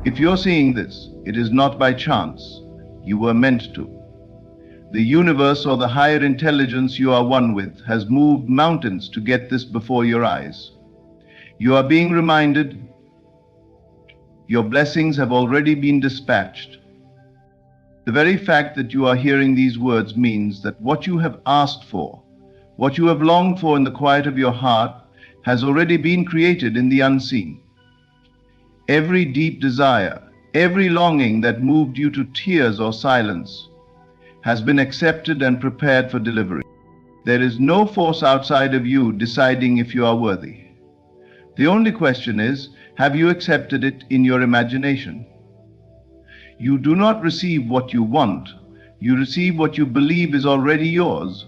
If you're seeing this, it is not by chance. You were meant to. The universe or the higher intelligence you are one with has moved mountains to get this before your eyes. You are being reminded your blessings have already been dispatched. The very fact that you are hearing these words means that what you have asked for, what you have longed for in the quiet of your heart, has already been created in the unseen. Every deep desire, every longing that moved you to tears or silence, has been accepted and prepared for delivery. There is no force outside of you deciding if you are worthy. The only question is, have you accepted it in your imagination? You do not receive what you want, you receive what you believe is already yours.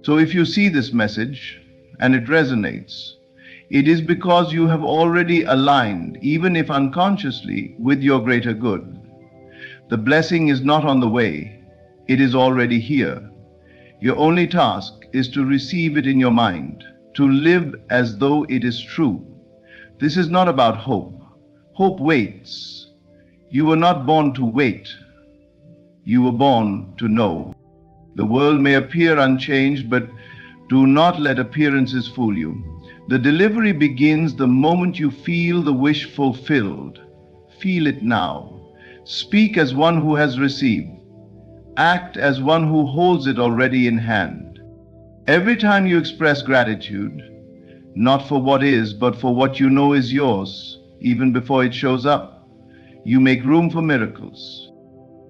So if you see this message and it resonates, it is because you have already aligned, even if unconsciously, with your greater good. The blessing is not on the way, it is already here. Your only task is to receive it in your mind, to live as though it is true. This is not about hope. Hope waits. You were not born to wait. You were born to know. The world may appear unchanged, but do not let appearances fool you. The delivery begins the moment you feel the wish fulfilled. Feel it now. Speak as one who has received. Act as one who holds it already in hand. Every time you express gratitude, not for what is, but for what you know is yours, even before it shows up, you make room for miracles.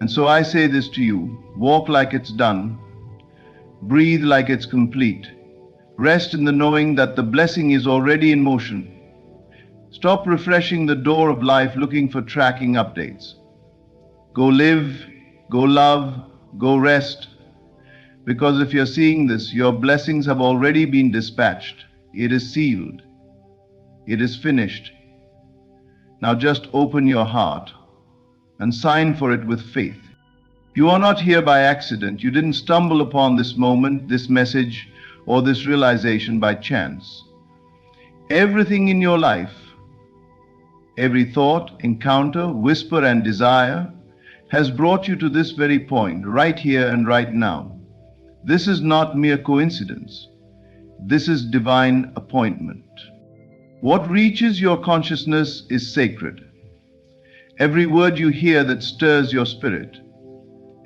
And so I say this to you: walk like it's done, breathe like it's complete, rest in the knowing that the blessing is already in motion. Stop refreshing the door of life looking for tracking updates. Go live, go love, go rest. Because if you're seeing this, your blessings have already been dispatched. It is sealed. It is finished. Now just open your heart and sign for it with faith. You are not here by accident. You didn't stumble upon this moment, this message, or this realization by chance. Everything in your life, every thought, encounter, whisper, and desire has brought you to this very point, right here and right now. This is not mere coincidence. This is divine appointment. What reaches your consciousness is sacred. Every word you hear that stirs your spirit,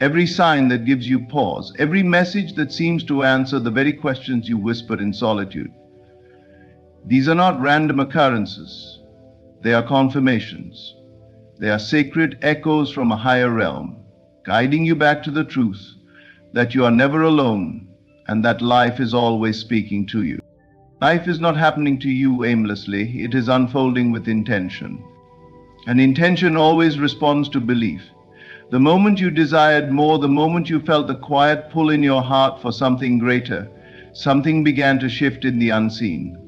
every sign that gives you pause, every message that seems to answer the very questions you whisper in solitude. These are not random occurrences. They are confirmations. They are sacred echoes from a higher realm, guiding you back to the truth that you are never alone and that life is always speaking to you. Life is not happening to you aimlessly. It is unfolding with intention. And intention always responds to belief. The moment you desired more, the moment you felt the quiet pull in your heart for something greater, something began to shift in the unseen.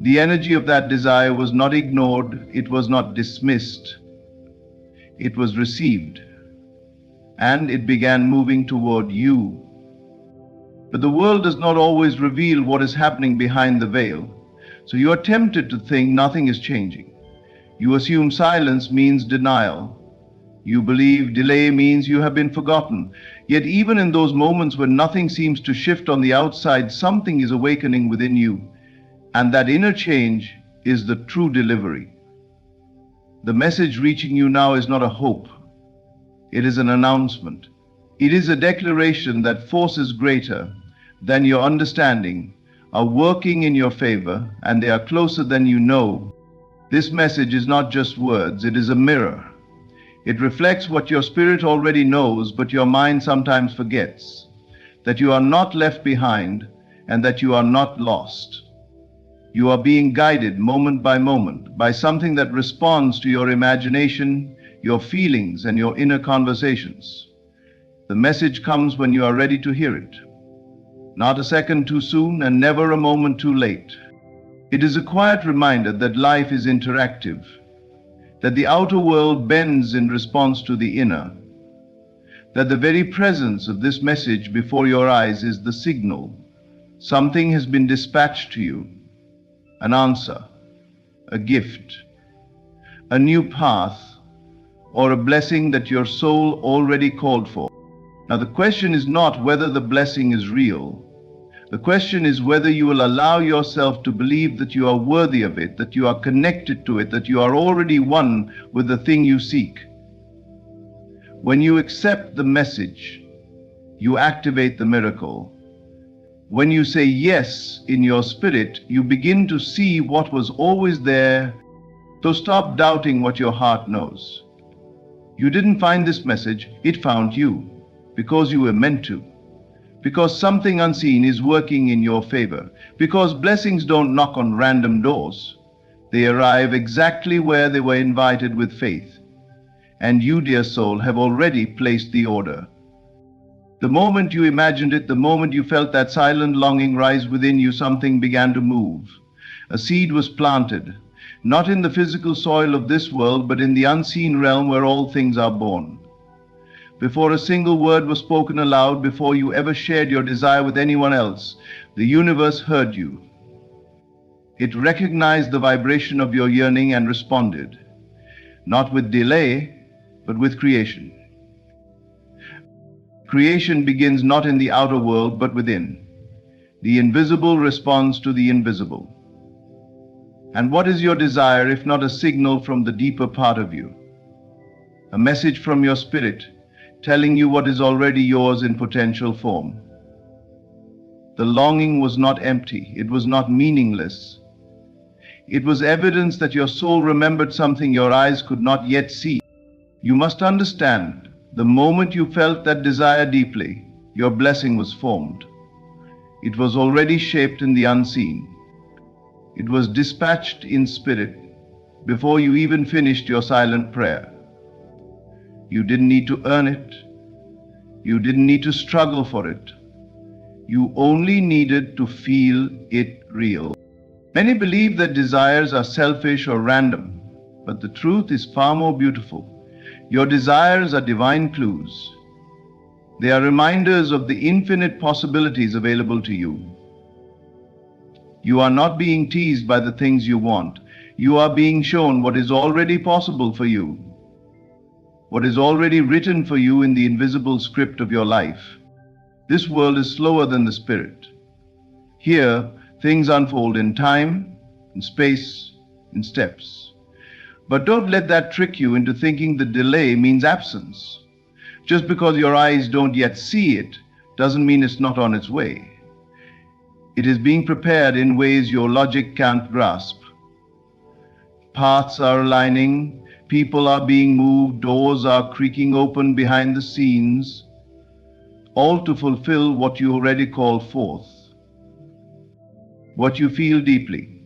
The energy of that desire was not ignored, it was not dismissed. It was received, and it began moving toward you. But the world does not always reveal what is happening behind the veil, so you are tempted to think nothing is changing. You assume silence means denial. You believe delay means you have been forgotten. Yet even in those moments when nothing seems to shift on the outside, something is awakening within you, and that inner change is the true delivery. The message reaching you now is not a hope. It is an announcement. It is a declaration that forces greater than your understanding are working in your favor, and they are closer than you know. This message is not just words, it is a mirror. It reflects what your spirit already knows, but your mind sometimes forgets: that you are not left behind and that you are not lost. You are being guided moment by moment by something that responds to your imagination, your feelings, and your inner conversations. The message comes when you are ready to hear it. Not a second too soon and never a moment too late. It is a quiet reminder that life is interactive, that the outer world bends in response to the inner, that the very presence of this message before your eyes is the signal. Something has been dispatched to you, an answer, a gift, a new path, or a blessing that your soul already called for. Now, the question is not whether the blessing is real. The question is whether you will allow yourself to believe that you are worthy of it, that you are connected to it, that you are already one with the thing you seek. When you accept the message, you activate the miracle. When you say yes in your spirit, you begin to see what was always there. So stop doubting what your heart knows. You didn't find this message, it found you, because you were meant to. Because something unseen is working in your favor. Because blessings don't knock on random doors. They arrive exactly where they were invited with faith. And you, dear soul, have already placed the order. The moment you imagined it, the moment you felt that silent longing rise within you, something began to move. A seed was planted, not in the physical soil of this world, but in the unseen realm where all things are born. Before a single word was spoken aloud, before you ever shared your desire with anyone else, the universe heard you. It recognized the vibration of your yearning and responded, not with delay, but with creation. Creation begins not in the outer world, but within. The invisible responds to the invisible. And what is your desire if not a signal from the deeper part of you? A message from your spirit, telling you what is already yours in potential form. The longing was not empty, it was not meaningless. It was evidence that your soul remembered something your eyes could not yet see. You must understand, the moment you felt that desire deeply, your blessing was formed. It was already shaped in the unseen. It was dispatched in spirit before you even finished your silent prayer. You didn't need to earn it. You didn't need to struggle for it. You only needed to feel it real. Many believe that desires are selfish or random, but the truth is far more beautiful. Your desires are divine clues. They are reminders of the infinite possibilities available to you. You are not being teased by the things you want. You are being shown what is already possible for you, what is already written for you in the invisible script of your life. This world is slower than the spirit. Here, things unfold in time, in space, in steps. But don't let that trick you into thinking the delay means absence. Just because your eyes don't yet see it doesn't mean it's not on its way. It is being prepared in ways your logic can't grasp. Paths are aligning, people are being moved, doors are creaking open behind the scenes, all to fulfill what you already call forth. What you feel deeply,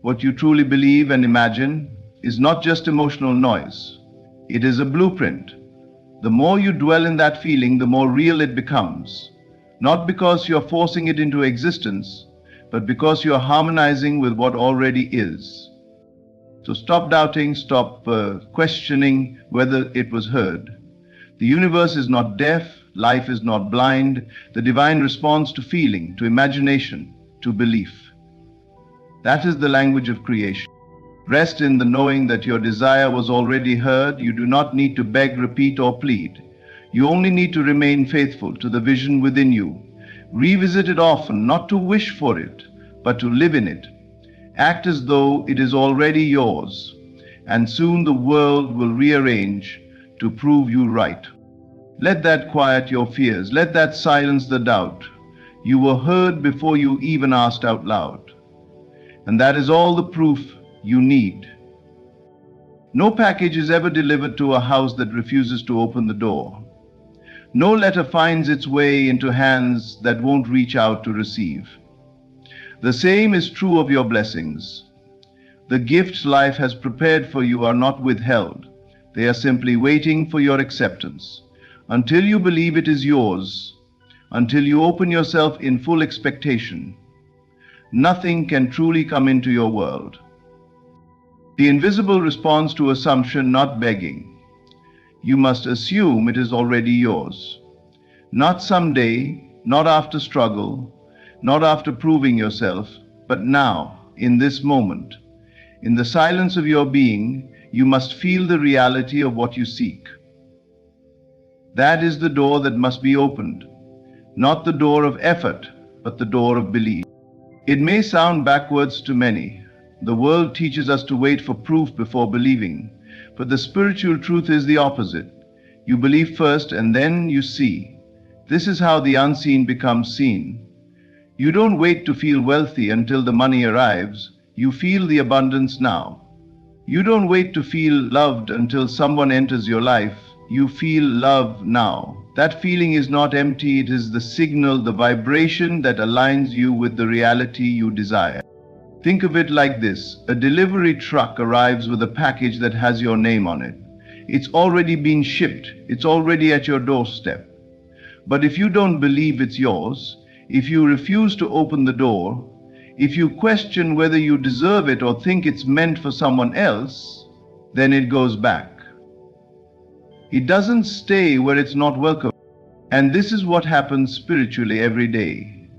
what you truly believe and imagine, is not just emotional noise. It is a blueprint. The more you dwell in that feeling, the more real it becomes. Not because you're forcing it into existence, but because you're harmonizing with what already is. So stop doubting, stop questioning whether it was heard. The universe is not deaf, life is not blind. The divine responds to feeling, to imagination, to belief. That is the language of creation. Rest in the knowing that your desire was already heard. You do not need to beg, repeat, or plead. You only need to remain faithful to the vision within you. Revisit it often, not to wish for it, but to live in it. Act as though it is already yours, and soon the world will rearrange to prove you right. Let that quiet your fears. Let that silence the doubt. You were heard before you even asked out loud. And that is all the proof you need. No package is ever delivered to a house that refuses to open the door. No letter finds its way into hands that won't reach out to receive. The same is true of your blessings. The gifts life has prepared for you are not withheld. They are simply waiting for your acceptance. Until you believe it is yours, until you open yourself in full expectation, nothing can truly come into your world. The invisible responds to assumption, not begging. You must assume it is already yours. Not someday, not after struggle, not after proving yourself, but now, in this moment. In the silence of your being, you must feel the reality of what you seek. That is the door that must be opened, not the door of effort, but the door of belief. It may sound backwards to many. The world teaches us to wait for proof before believing, but the spiritual truth is the opposite. You believe first and then you see. This is how the unseen becomes seen. You don't wait to feel wealthy until the money arrives. You feel the abundance now. You don't wait to feel loved until someone enters your life. You feel love now. That feeling is not empty. It is the signal, the vibration that aligns you with the reality you desire. Think of it like this. A delivery truck arrives with a package that has your name on it. It's already been shipped. It's already at your doorstep. But if you don't believe it's yours, if you refuse to open the door, if you question whether you deserve it or think it's meant for someone else, then it goes back. It doesn't stay where it's not welcome. And this is what happens spiritually every day.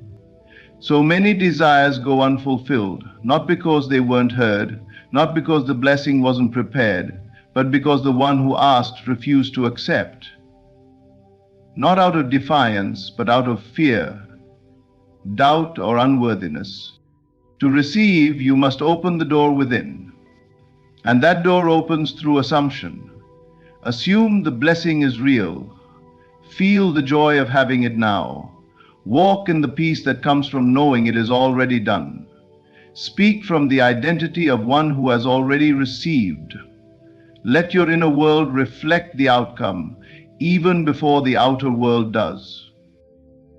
So many desires go unfulfilled, not because they weren't heard, not because the blessing wasn't prepared, but because the one who asked refused to accept. Not out of defiance, but out of fear, doubt, or unworthiness. To receive, you must open the door within. And that door opens through assumption. Assume the blessing is real. Feel the joy of having it now. Walk in the peace that comes from knowing it is already done. Speak from the identity of one who has already received. Let your inner world reflect the outcome, even before the outer world does.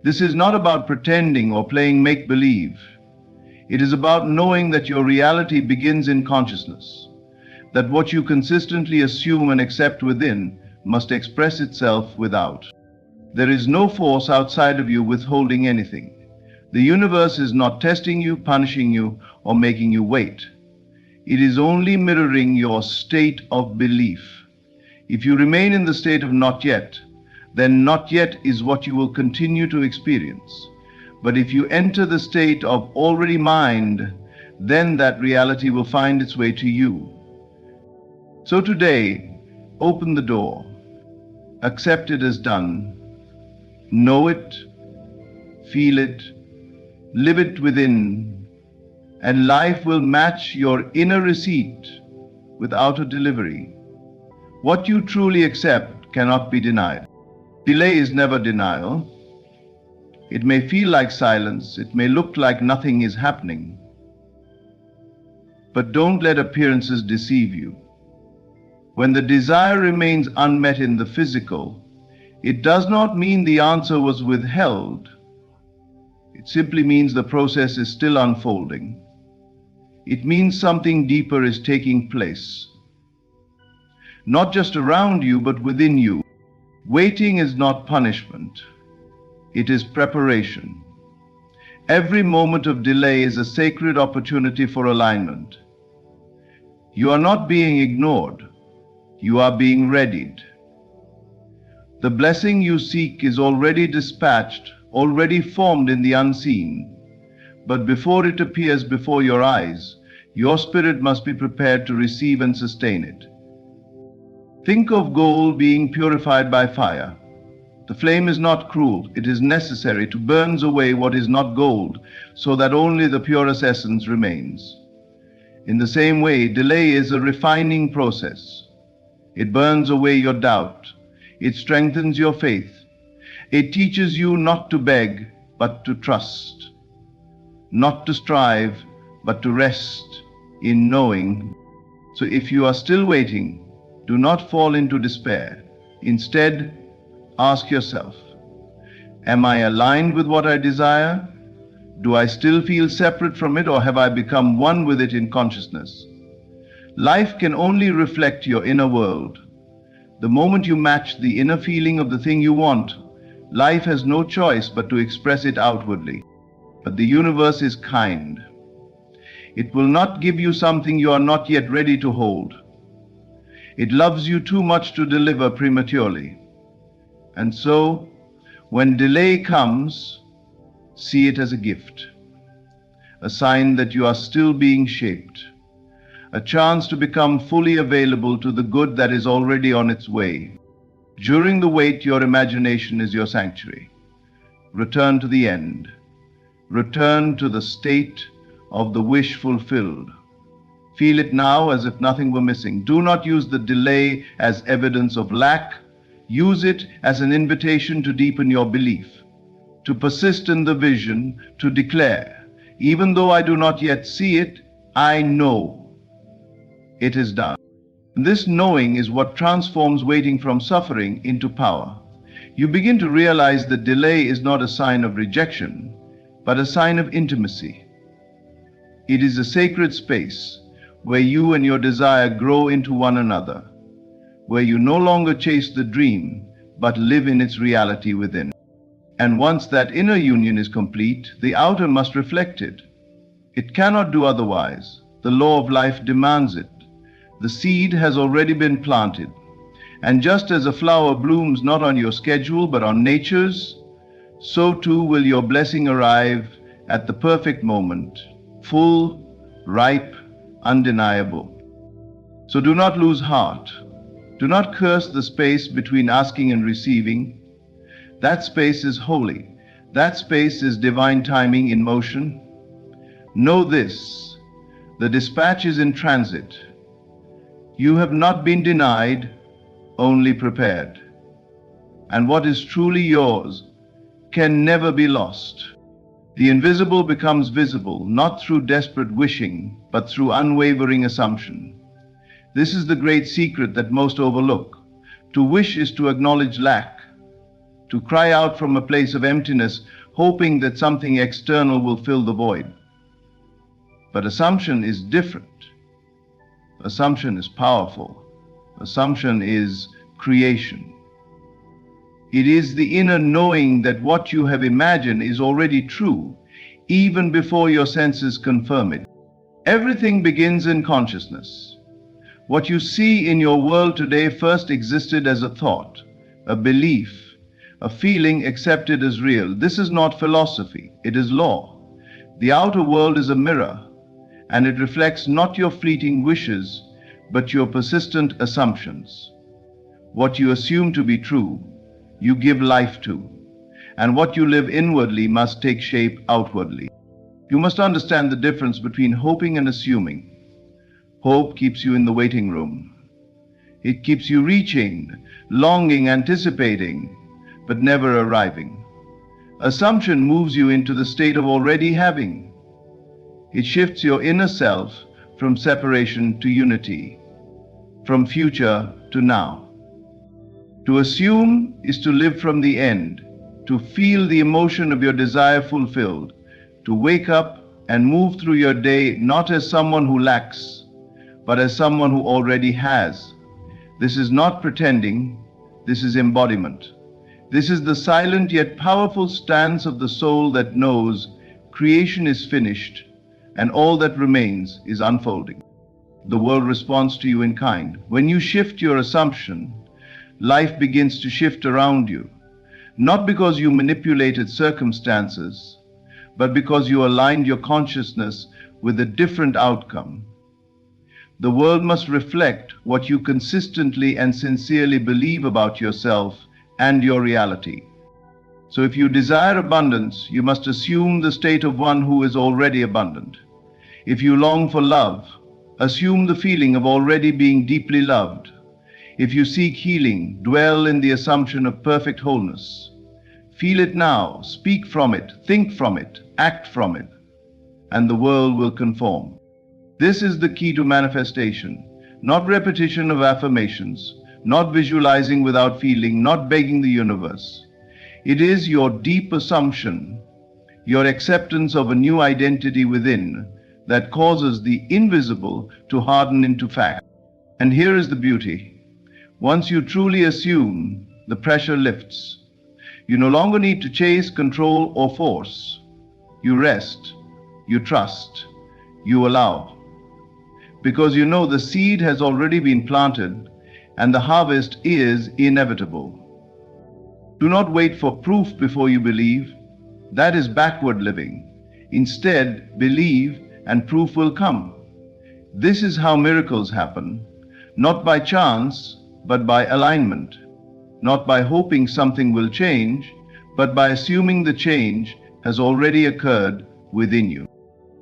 This is not about pretending or playing make-believe. It is about knowing that your reality begins in consciousness, that what you consistently assume and accept within must express itself without. There is no force outside of you withholding anything. The universe is not testing you, punishing you, or making you wait. It is only mirroring your state of belief. If you remain in the state of not yet, then not yet is what you will continue to experience. But if you enter the state of already mind, then that reality will find its way to you. So today, open the door. Accept it as done. Know it, feel it, live it within, and life will match your inner receipt without a delivery. What you truly accept cannot be denied. Delay is never denial. It may feel like silence, it may look like nothing is happening. But don't let appearances deceive you. When the desire remains unmet in the physical, it does not mean the answer was withheld. It simply means the process is still unfolding. It means something deeper is taking place. Not just around you, but within you. Waiting is not punishment. It is preparation. Every moment of delay is a sacred opportunity for alignment. You are not being ignored. You are being readied. The blessing you seek is already dispatched, already formed in the unseen. But before it appears before your eyes, your spirit must be prepared to receive and sustain it. Think of gold being purified by fire. The flame is not cruel. It is necessary to burn away what is not gold, so that only the purest essence remains. In the same way, delay is a refining process. It burns away your doubt. It strengthens your faith. It teaches you not to beg, but to trust. Not to strive, but to rest in knowing. So if you are still waiting, do not fall into despair. Instead, ask yourself, am I aligned with what I desire? Do I still feel separate from it, or have I become one with it in consciousness? Life can only reflect your inner world. The moment you match the inner feeling of the thing you want, life has no choice but to express it outwardly. But the universe is kind. It will not give you something you are not yet ready to hold. It loves you too much to deliver prematurely. And so, when delay comes, see it as a gift, a sign that you are still being shaped, a chance to become fully available to the good that is already on its way. During the wait, your imagination is your sanctuary. Return to the end. Return to the state of the wish fulfilled. Feel it now as if nothing were missing. Do not use the delay as evidence of lack. Use it as an invitation to deepen your belief, to persist in the vision, to declare, even though I do not yet see it, I know it is done. This knowing is what transforms waiting from suffering into power. You begin to realize that delay is not a sign of rejection, but a sign of intimacy. It is a sacred space where you and your desire grow into one another, where you no longer chase the dream, but live in its reality within. And once that inner union is complete, the outer must reflect it. It cannot do otherwise. The law of life demands it. The seed has already been planted. And just as a flower blooms not on your schedule, but on nature's, so too will your blessing arrive at the perfect moment, full, ripe, undeniable. So do not lose heart. Do not curse the space between asking and receiving. That space is holy. That space is divine timing in motion. Know this, the dispatch is in transit. You have not been denied, only prepared. And what is truly yours can never be lost. The invisible becomes visible, not through desperate wishing, but through unwavering assumption. This is the great secret that most overlook. To wish is to acknowledge lack, to cry out from a place of emptiness, hoping that something external will fill the void. But assumption is different. Assumption is powerful. Assumption is creation. It is the inner knowing that what you have imagined is already true, even before your senses confirm it. Everything begins in consciousness. What you see in your world today first existed as a thought, a belief, a feeling accepted as real. This is not philosophy, it is law. The outer world is a mirror, and it reflects not your fleeting wishes, but your persistent assumptions. What you assume to be true, you give life to, and what you live inwardly must take shape outwardly. You must understand the difference between hoping and assuming. Hope keeps you in the waiting room. It keeps you reaching, longing, anticipating, but never arriving. Assumption moves you into the state of already having. It shifts your inner self from separation to unity, from future to now. To assume is to live from the end, to feel the emotion of your desire fulfilled, to wake up and move through your day not as someone who lacks, but as someone who already has. This is not pretending, this is embodiment. This is the silent yet powerful stance of the soul that knows creation is finished and all that remains is unfolding. The world responds to you in kind. When you shift your assumption, life begins to shift around you, not because you manipulated circumstances, but because you aligned your consciousness with a different outcome. The world must reflect what you consistently and sincerely believe about yourself and your reality. So if you desire abundance, you must assume the state of one who is already abundant. If you long for love, assume the feeling of already being deeply loved. If you seek healing, dwell in the assumption of perfect wholeness. Feel it now, speak from it, think from it, act from it, and the world will conform. This is the key to manifestation, not repetition of affirmations, not visualizing without feeling, not begging the universe. It is your deep assumption, your acceptance of a new identity within, that causes the invisible to harden into fact. And here is the beauty. Once you truly assume, the pressure lifts. You no longer need to chase, control, or force. You rest, you trust, you allow. Because you know the seed has already been planted and the harvest is inevitable. Do not wait for proof before you believe. That is backward living. Instead, believe and proof will come. This is how miracles happen, not by chance, but by alignment, not by hoping something will change, but by assuming the change has already occurred within you.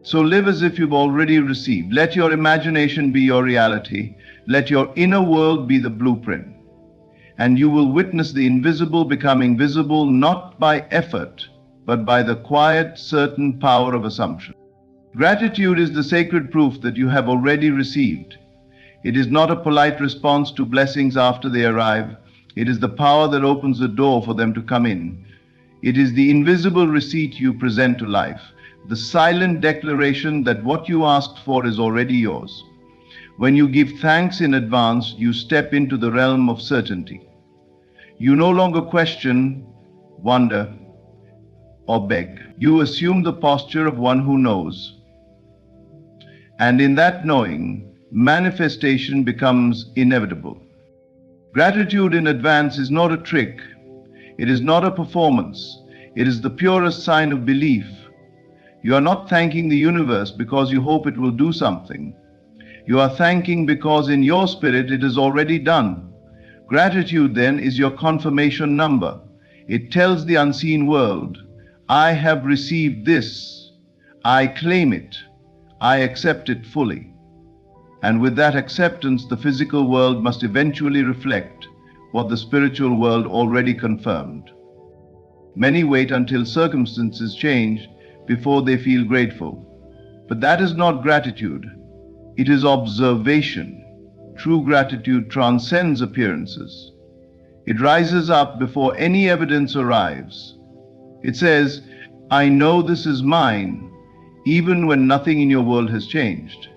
So live as if you've already received. Let your imagination be your reality. Let your inner world be the blueprint. And you will witness the invisible becoming visible not by effort, but by the quiet, certain power of assumption. Gratitude is the sacred proof that you have already received. It is not a polite response to blessings after they arrive. It is the power that opens the door for them to come in. It is the invisible receipt you present to life, the silent declaration that what you asked for is already yours. When you give thanks in advance, you step into the realm of certainty. You no longer question, wonder, or beg. You assume the posture of one who knows. And in that knowing, manifestation becomes inevitable. Gratitude in advance is not a trick. It is not a performance. It is the purest sign of belief. You are not thanking the universe because you hope it will do something. You are thanking because in your spirit it is already done. Gratitude then is your confirmation number. It tells the unseen world, I have received this. I claim it. I accept it fully. And with that acceptance, the physical world must eventually reflect what the spiritual world already confirmed. Many wait until circumstances change before they feel grateful. But that is not gratitude. It is observation. True gratitude transcends appearances. It rises up before any evidence arrives. It says, I know this is mine, even when nothing in your world has changed.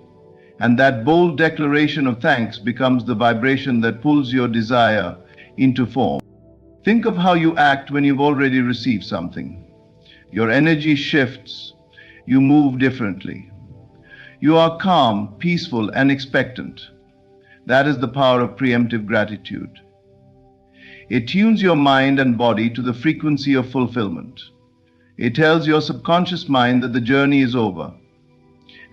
And that bold declaration of thanks becomes the vibration that pulls your desire into form. Think of how you act when you've already received something. Your energy shifts. You move differently. You are calm, peaceful, and expectant. That is the power of preemptive gratitude. It tunes your mind and body to the frequency of fulfillment. It tells your subconscious mind that the journey is over.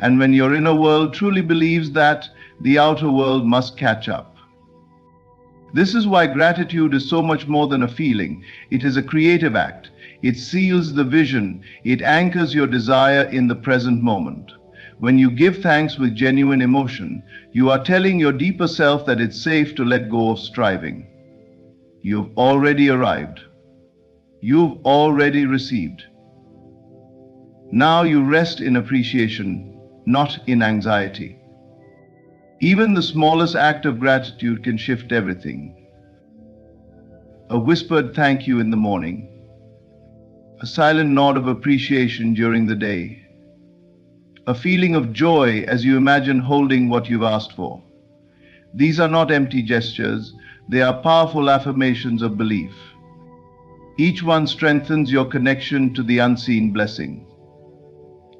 And when your inner world truly believes that, the outer world must catch up. This is why gratitude is so much more than a feeling. It is a creative act. It seals the vision. It anchors your desire in the present moment. When you give thanks with genuine emotion, you are telling your deeper self that it's safe to let go of striving. You've already arrived. You've already received. Now you rest in appreciation, not in anxiety. Even the smallest act of gratitude can shift everything. A whispered thank you in the morning, a silent nod of appreciation during the day, a feeling of joy as you imagine holding what you've asked for. These are not empty gestures, they are powerful affirmations of belief. Each one strengthens your connection to the unseen blessing.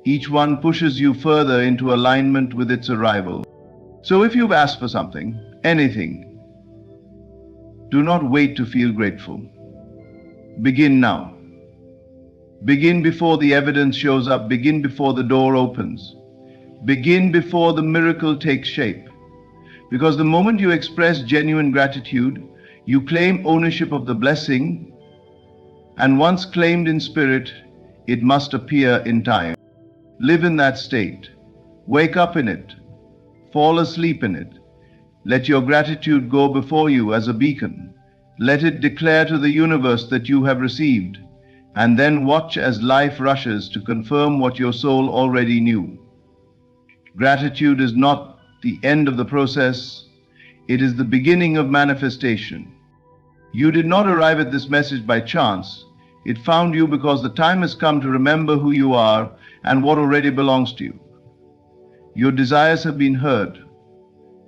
Each one pushes you further into alignment with its arrival. So if you've asked for something, anything, do not wait to feel grateful. Begin now. Begin before the evidence shows up. Begin before the door opens. Begin before the miracle takes shape. Because the moment you express genuine gratitude, you claim ownership of the blessing, and once claimed in spirit, it must appear in time. Live in that state. Wake up in it. Fall asleep in it. Let your gratitude go before you as a beacon. Let it declare to the universe that you have received, and then watch as life rushes to confirm what your soul already knew. Gratitude is not the end of the process. It is the beginning of manifestation. You did not arrive at this message by chance. It found you because the time has come to remember who you are and what already belongs to you. Your desires have been heard.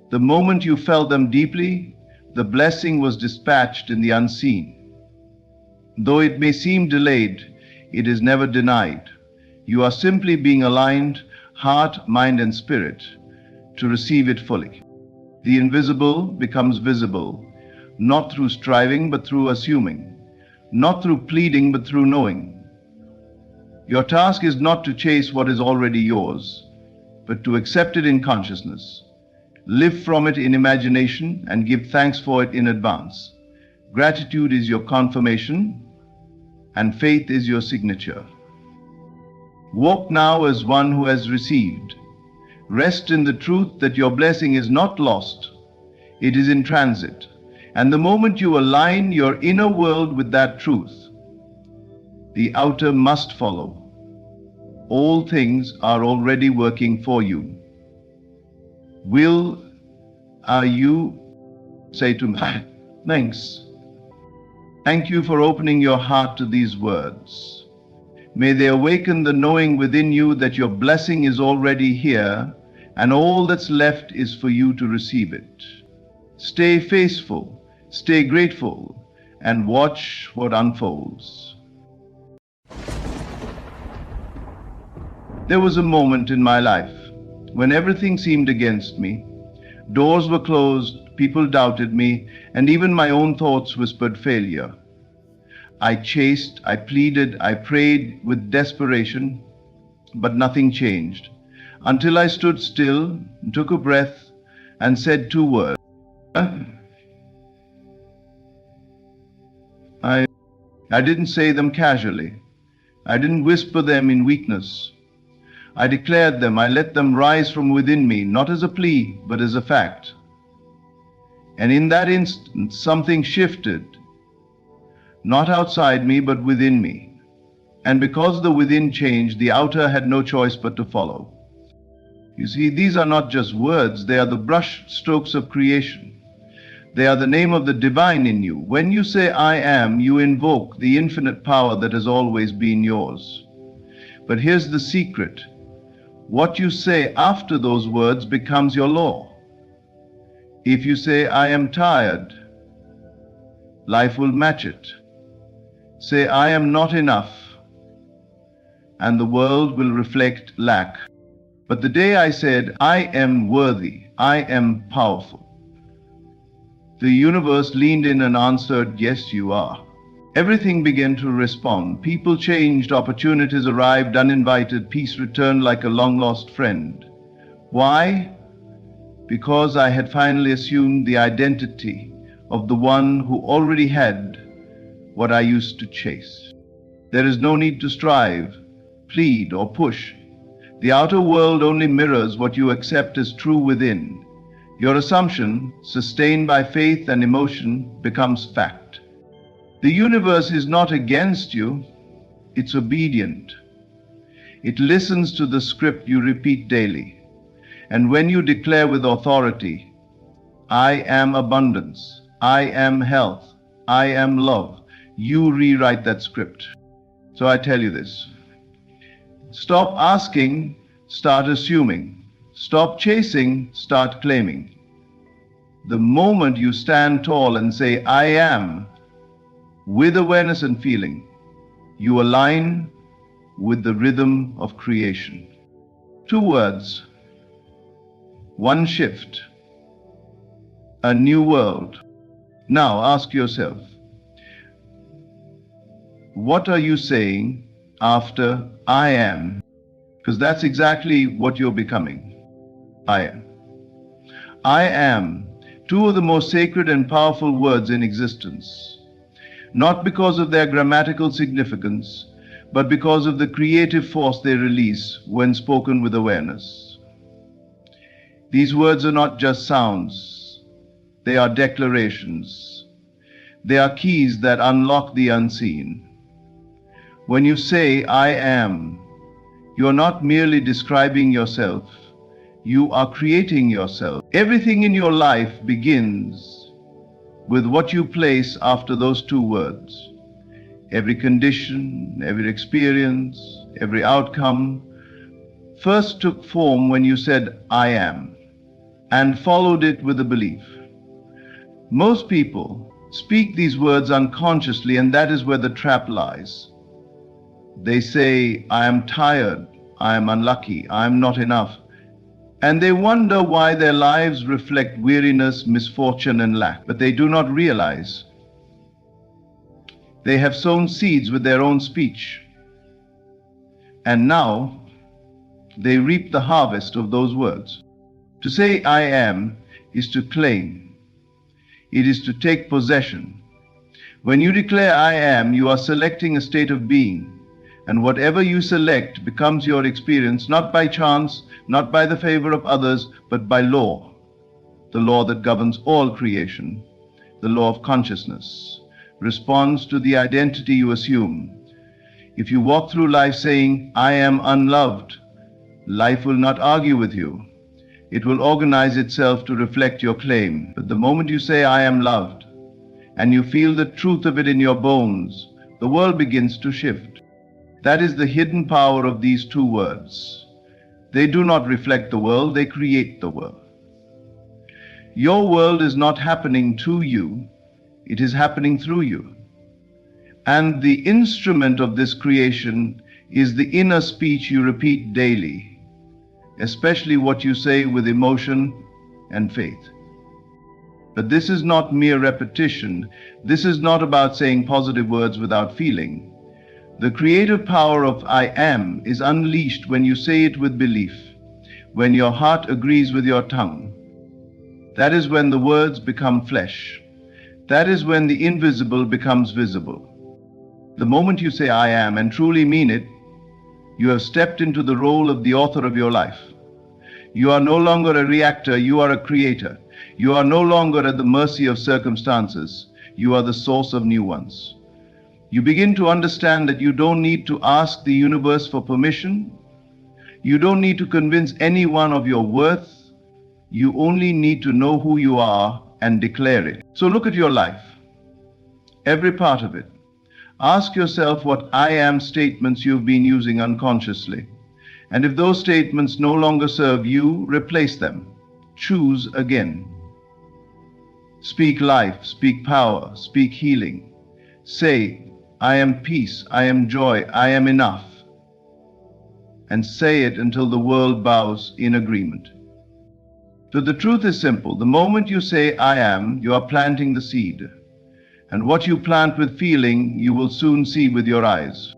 The moment you felt them deeply, the blessing was dispatched in the unseen. Though it may seem delayed, it is never denied. You are simply being aligned, heart, mind, and spirit, to receive it fully. The invisible becomes visible, not through striving, but through assuming, not through pleading, but through knowing. Your task is not to chase what is already yours. but to accept it in consciousness. Live from it in imagination and give thanks for it in advance. Gratitude is your confirmation, and faith is your signature. Walk now as one who has received. Rest in the truth that your blessing is not lost, it is in transit. And the moment you align your inner world with that truth, the outer must follow. All things are already working for you. Are you? Say to me, thanks. Thank you for opening your heart to these words. May they awaken the knowing within you that your blessing is already here, and all that's left is for you to receive it. Stay faithful, stay grateful, and watch what unfolds. There was a moment in my life when everything seemed against me. Doors were closed, people doubted me, and even my own thoughts whispered failure. I chased, I pleaded, I prayed with desperation, but nothing changed, until I stood still, took a breath, and said two words. I didn't say them casually. I didn't whisper them in weakness. I declared them, I let them rise from within me, not as a plea, but as a fact. And in that instant, something shifted, not outside me, but within me. And because the within changed, the outer had no choice but to follow. You see, these are not just words, they are the brush strokes of creation. They are the name of the divine in you. When you say, I am, you invoke the infinite power that has always been yours. But here's the secret. What you say after those words becomes your law. If you say, I am tired, life will match it. Say, I am not enough, and the world will reflect lack. But the day I said, I am worthy, I am powerful, the universe leaned in and answered, yes, you are. Everything began to respond. People changed, opportunities arrived uninvited, peace returned like a long-lost friend. Why? Because I had finally assumed the identity of the one who already had what I used to chase. There is no need to strive, plead, or push. The outer world only mirrors what you accept as true within. Your assumption, sustained by faith and emotion, becomes fact. The universe is not against you, it's obedient. It listens to the script you repeat daily. And when you declare with authority, I am abundance, I am health, I am love, you rewrite that script. So I tell you this. Stop asking, start assuming. Stop chasing, start claiming. The moment you stand tall and say, I am, with awareness and feeling, you align with the rhythm of creation. Two words, one shift, a new world. Now ask yourself, what are you saying after I am? Because that's exactly what you're becoming. I am. I am, two of the most sacred and powerful words in existence. Not because of their grammatical significance, but because of the creative force they release when spoken with awareness. These words are not just sounds, they are declarations. They are keys that unlock the unseen. When you say, I am, you are not merely describing yourself, you are creating yourself. Everything in your life begins with what you place after those two words. Every condition, every experience, every outcome first took form when you said, I am, and followed it with a belief. Most people speak these words unconsciously, and that is where the trap lies. They say, I am tired, I am unlucky, I am not enough. And they wonder why their lives reflect weariness, misfortune, and lack. But they do not realize they have sown seeds with their own speech. And now they reap the harvest of those words. To say I am is to claim. It is to take possession. When you declare I am, you are selecting a state of being. And whatever you select becomes your experience, not by chance, not by the favor of others, but by law. The law that governs all creation, the law of consciousness, responds to the identity you assume. If you walk through life saying, I am unloved, life will not argue with you. It will organize itself to reflect your claim. But the moment you say, I am loved, and you feel the truth of it in your bones, the world begins to shift. That is the hidden power of these two words. They do not reflect the world, they create the world. Your world is not happening to you, it is happening through you. And the instrument of this creation is the inner speech you repeat daily, especially what you say with emotion and faith. But this is not mere repetition. This is not about saying positive words without feeling. The creative power of I am is unleashed when you say it with belief, when your heart agrees with your tongue. That is when the words become flesh. That is when the invisible becomes visible. The moment you say I am and truly mean it, you have stepped into the role of the author of your life. You are no longer a reactor, you are a creator. You are no longer at the mercy of circumstances. You are the source of new ones. You begin to understand that you don't need to ask the universe for permission. You don't need to convince anyone of your worth. You only need to know who you are and declare it. So look at your life, every part of it. Ask yourself what I am statements you've been using unconsciously. And if those statements no longer serve you, replace them. Choose again. Speak life, speak power, speak healing. Say, I am peace, I am joy, I am enough. And say it until the world bows in agreement. So the truth is simple. The moment you say I am, you are planting the seed. And what you plant with feeling, you will soon see with your eyes.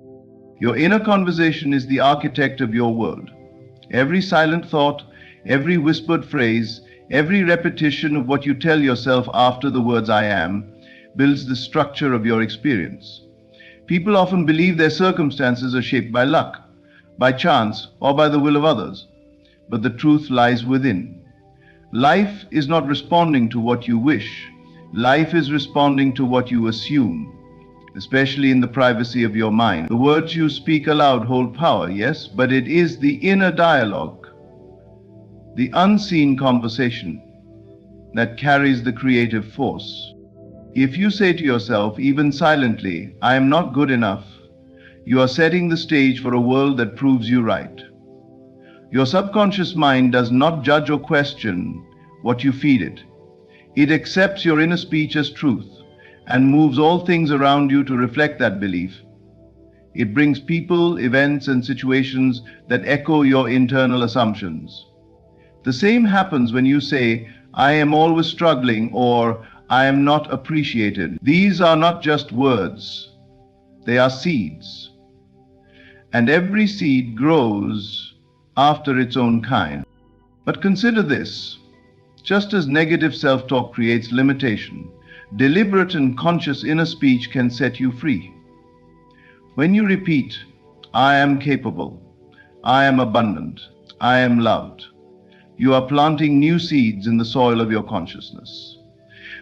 Your inner conversation is the architect of your world. Every silent thought, every whispered phrase, every repetition of what you tell yourself after the words I am, builds the structure of your experience. People often believe their circumstances are shaped by luck, by chance, or by the will of others. But the truth lies within. Life is not responding to what you wish. Life is responding to what you assume, especially in the privacy of your mind. The words you speak aloud hold power, yes, but it is the inner dialogue, the unseen conversation, that carries the creative force. If you say to yourself, even silently, I am not good enough, you are setting the stage for a world that proves you right. Your subconscious mind does not judge or question what you feed it. It accepts your inner speech as truth and moves all things around you to reflect that belief. It brings people, events, and situations that echo your internal assumptions. The same happens when you say, I am always struggling, or I am not appreciated. These are not just words. They are seeds. And every seed grows after its own kind. But consider this. Just as negative self-talk creates limitation, deliberate and conscious inner speech can set you free. When you repeat, I am capable, I am abundant, I am loved, you are planting new seeds in the soil of your consciousness.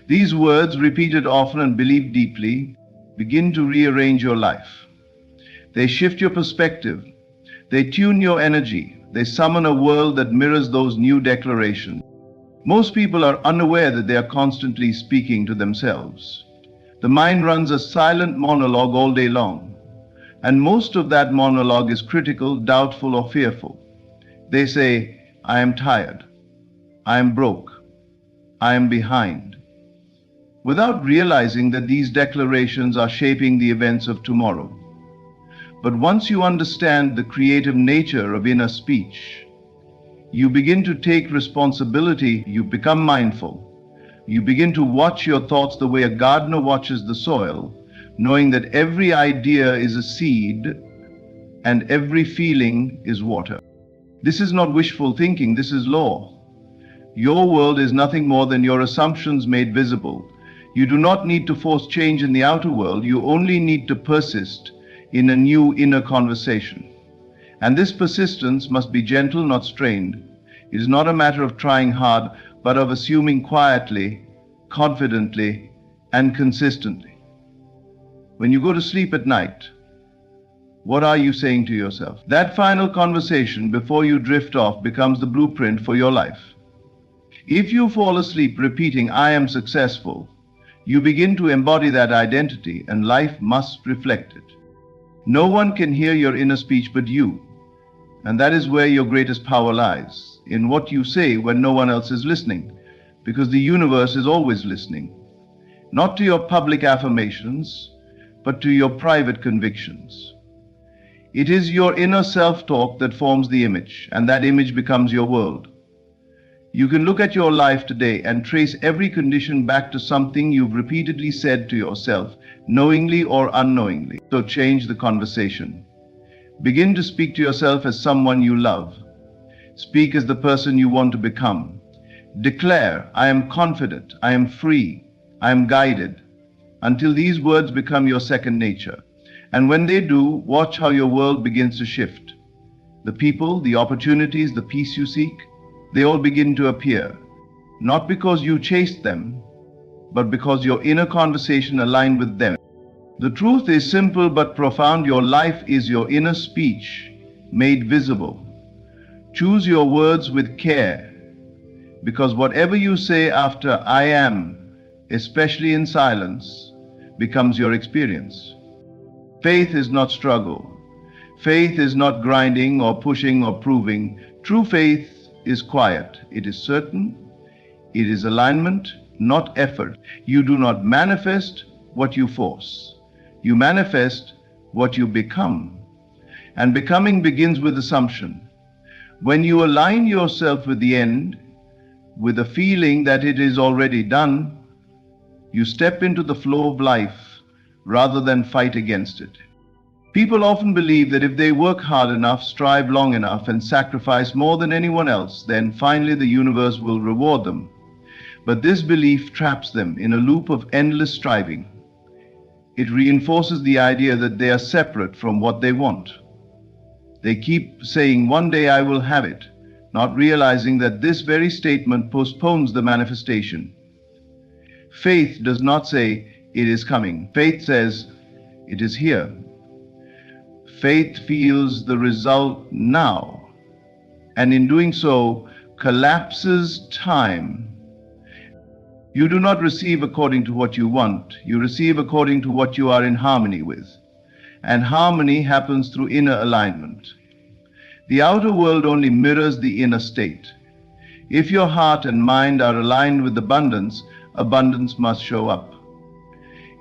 These words, repeated often and believed deeply, begin to rearrange your life. They shift your perspective, they tune your energy, they summon a world that mirrors those new declarations. Most people are unaware that they are constantly speaking to themselves. The mind runs a silent monologue all day long, and most of that monologue is critical, doubtful, or fearful. They say, I am tired, I am broke, I am behind, without realizing that these declarations are shaping the events of tomorrow. But once you understand the creative nature of inner speech, you begin to take responsibility, you become mindful. You begin to watch your thoughts the way a gardener watches the soil, knowing that every idea is a seed and every feeling is water. This is not wishful thinking, this is law. Your world is nothing more than your assumptions made visible. You do not need to force change in the outer world, you only need to persist in a new inner conversation. And this persistence must be gentle, not strained. It is not a matter of trying hard, but of assuming quietly, confidently, and consistently. When you go to sleep at night, what are you saying to yourself? That final conversation before you drift off becomes the blueprint for your life. If you fall asleep repeating, "I am successful," you begin to embody that identity, and life must reflect it. No one can hear your inner speech but you, and that is where your greatest power lies, in what you say when no one else is listening, because the universe is always listening, not to your public affirmations, but to your private convictions. It is your inner self-talk that forms the image, and that image becomes your world. You can look at your life today and trace every condition back to something you've repeatedly said to yourself, knowingly or unknowingly. So change the conversation. Begin to speak to yourself as someone you love. Speak as the person you want to become. Declare, "I am confident, I am free, I am guided," until these words become your second nature. And when they do, watch how your world begins to shift. The people, the opportunities, the peace you seek, they all begin to appear, not because you chased them, but because your inner conversation aligned with them. The truth is simple but profound. Your life is your inner speech made visible. Choose your words with care, because whatever you say after "I am," especially in silence, becomes your experience. Faith is not struggle. Faith is not grinding or pushing or proving. True faith is quiet. It is certain. It is alignment, not effort. You do not manifest what you force. You manifest what you become. And becoming begins with assumption. When you align yourself with the end, with a feeling that it is already done, you step into the flow of life rather than fight against it. People often believe that if they work hard enough, strive long enough, and sacrifice more than anyone else, then finally the universe will reward them. But this belief traps them in a loop of endless striving. It reinforces the idea that they are separate from what they want. They keep saying, "One day I will have it," not realizing that this very statement postpones the manifestation. Faith does not say, "It is coming." Faith says, "It is here." Faith feels the result now, and in doing so, collapses time. You do not receive according to what you want. You receive according to what you are in harmony with. And harmony happens through inner alignment. The outer world only mirrors the inner state. If your heart and mind are aligned with abundance, abundance must show up.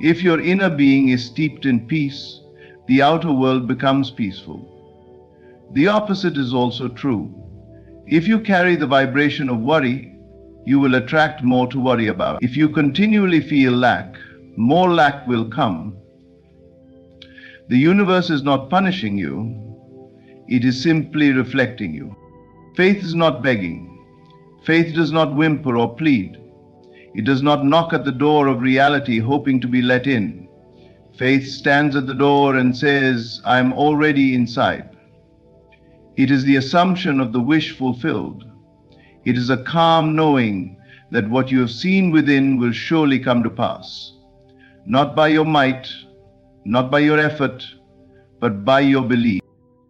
If your inner being is steeped in peace, the outer world becomes peaceful. The opposite is also true. If you carry the vibration of worry, you will attract more to worry about. If you continually feel lack, more lack will come. The universe is not punishing you, it is simply reflecting you. Faith is not begging. Faith does not whimper or plead. It does not knock at the door of reality hoping to be let in. Faith stands at the door and says, "I am already inside." It is the assumption of the wish fulfilled. It is a calm knowing that what you have seen within will surely come to pass. Not by your might, not by your effort, but by your belief.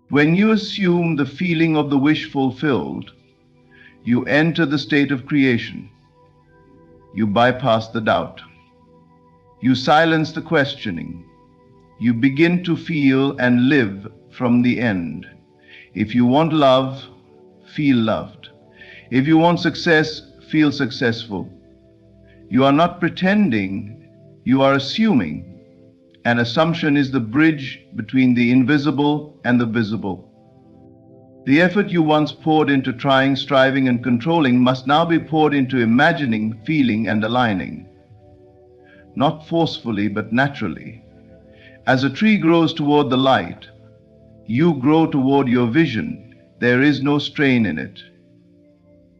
When you assume the feeling of the wish fulfilled, you enter the state of creation. You bypass the doubt. You silence the questioning. You begin to feel and live from the end. If you want love, feel loved. If you want success, feel successful. You are not pretending, you are assuming. An assumption is the bridge between the invisible and the visible. The effort you once poured into trying, striving, and controlling must now be poured into imagining, feeling, and aligning. Not forcefully, but naturally. As a tree grows toward the light, you grow toward your vision. There is no strain in it.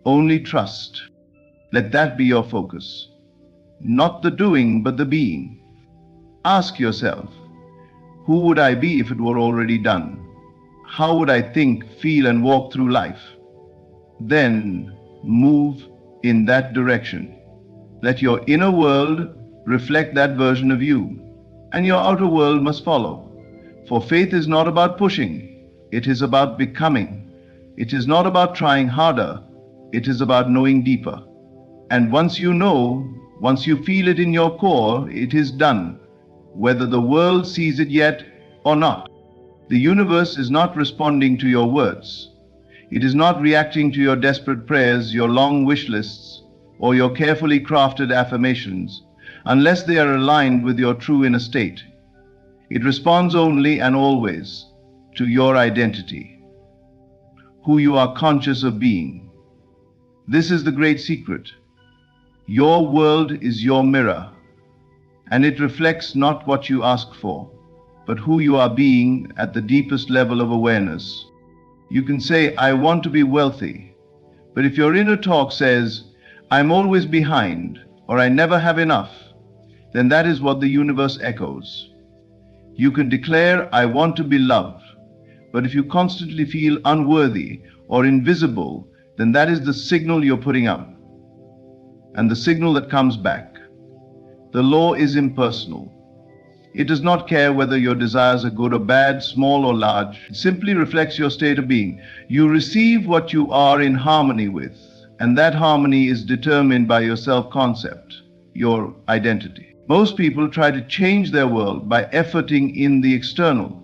Only trust. Let that be your focus. Not the doing, but the being. Ask yourself, who would I be if it were already done? How would I think, feel, and walk through life? Then move in that direction. Let your inner world reflect that version of you, and your outer world must follow. For faith is not about pushing, it is about becoming. It is not about trying harder, it is about knowing deeper. And once you know, once you feel it in your core, it is done, whether the world sees it yet or not. The universe is not responding to your words. It is not reacting to your desperate prayers, your long wish lists, or your carefully crafted affirmations, unless they are aligned with your true inner state. It responds only and always to your identity, who you are conscious of being. This is the great secret. Your world is your mirror, and it reflects not what you ask for, but who you are being at the deepest level of awareness. You can say, I want to be wealthy, but if your inner talk says, I'm always behind, or I never have enough, then that is what the universe echoes. You can declare, I want to be loved, but if you constantly feel unworthy or invisible, then that is the signal you're putting out, and the signal that comes back. The law is impersonal. It does not care whether your desires are good or bad, small or large. It simply reflects your state of being. You receive what you are in harmony with, and that harmony is determined by your self-concept, your identity. Most people try to change their world by efforting in the external.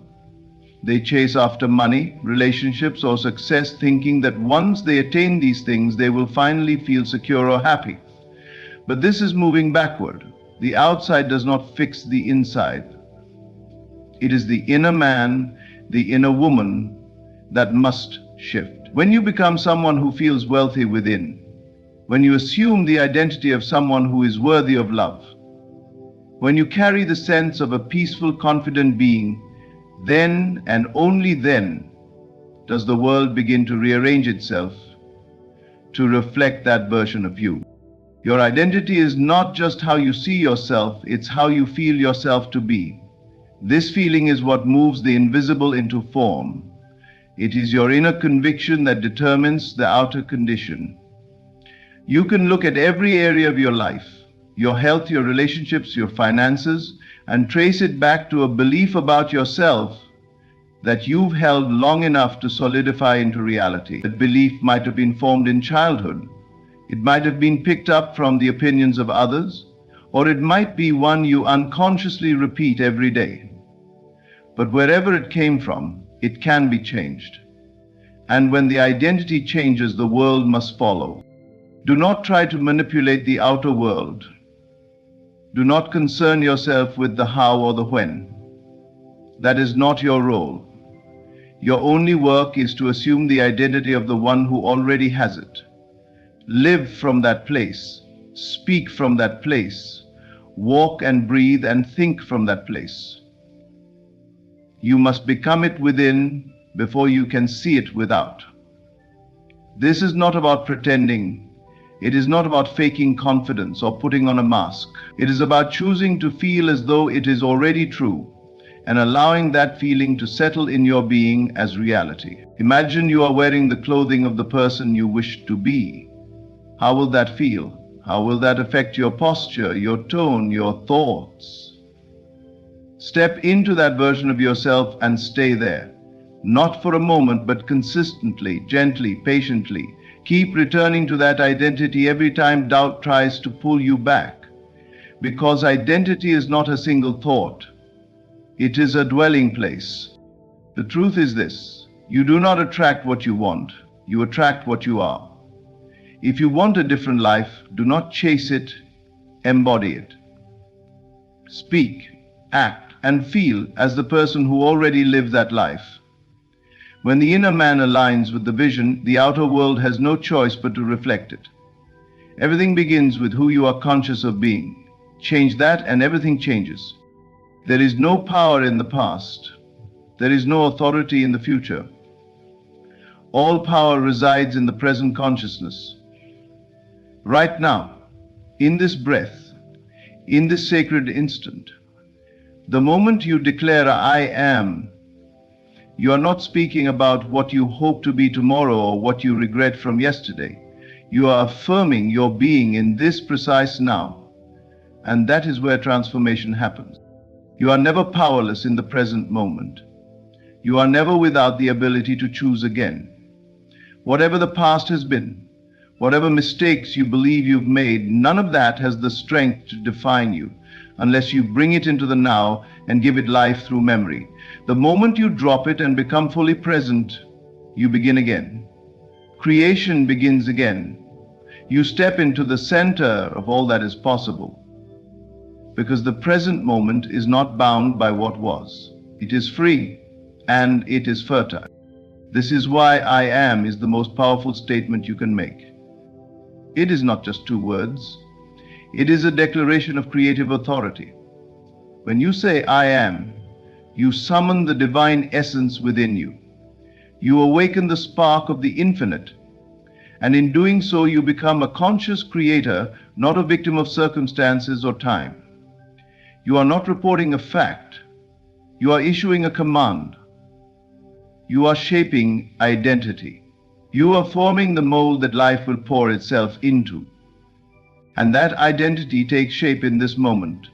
They chase after money, relationships, or success, thinking that once they attain these things, they will finally feel secure or happy. But this is moving backward. The outside does not fix the inside. It is the inner man, the inner woman that must shift. When you become someone who feels wealthy within, when you assume the identity of someone who is worthy of love, when you carry the sense of a peaceful, confident being, then and only then does the world begin to rearrange itself to reflect that version of you. Your identity is not just how you see yourself, it's how you feel yourself to be. This feeling is what moves the invisible into form. It is your inner conviction that determines the outer condition. You can look at every area of your life, your health, your relationships, your finances, and trace it back to a belief about yourself that you've held long enough to solidify into reality. That belief might have been formed in childhood. It might have been picked up from the opinions of others, or it might be one you unconsciously repeat every day. But wherever it came from, it can be changed. And when the identity changes, the world must follow. Do not try to manipulate the outer world. Do not concern yourself with the how or the when. That is not your role. Your only work is to assume the identity of the one who already has it. Live from that place, speak from that place, walk and breathe and think from that place. You must become it within before you can see it without. This is not about pretending. It is not about faking confidence or putting on a mask. It is about choosing to feel as though it is already true and allowing that feeling to settle in your being as reality. Imagine you are wearing the clothing of the person you wish to be. How will that feel? How will that affect your posture, your tone, your thoughts? Step into that version of yourself and stay there. Not for a moment, but consistently, gently, patiently. Keep returning to that identity every time doubt tries to pull you back. Because identity is not a single thought. It is a dwelling place. The truth is this: you do not attract what you want, you attract what you are. If you want a different life, do not chase it, embody it. Speak, act, and feel as the person who already lived that life. When the inner man aligns with the vision, the outer world has no choice but to reflect it. Everything begins with who you are conscious of being. Change that and everything changes. There is no power in the past. There is no authority in the future. All power resides in the present consciousness. Right now, in this breath, in this sacred instant, the moment you declare I am, you are not speaking about what you hope to be tomorrow or what you regret from yesterday. You are affirming your being in this precise now, and that is where transformation happens. You are never powerless in the present moment. You are never without the ability to choose again. Whatever the past has been, whatever mistakes you believe you've made, none of that has the strength to define you unless you bring it into the now and give it life through memory. The moment you drop it and become fully present, you begin again. Creation begins again. You step into the center of all that is possible, because the present moment is not bound by what was. It is free and it is fertile. This is why I am is the most powerful statement you can make. It is not just two words. It is a declaration of creative authority. When you say I am, you summon the divine essence within you. You awaken the spark of the infinite. And in doing so, you become a conscious creator, not a victim of circumstances or time. You are not reporting a fact. You are issuing a command. You are shaping identity. You are forming the mold that life will pour itself into. And that identity takes shape in this moment,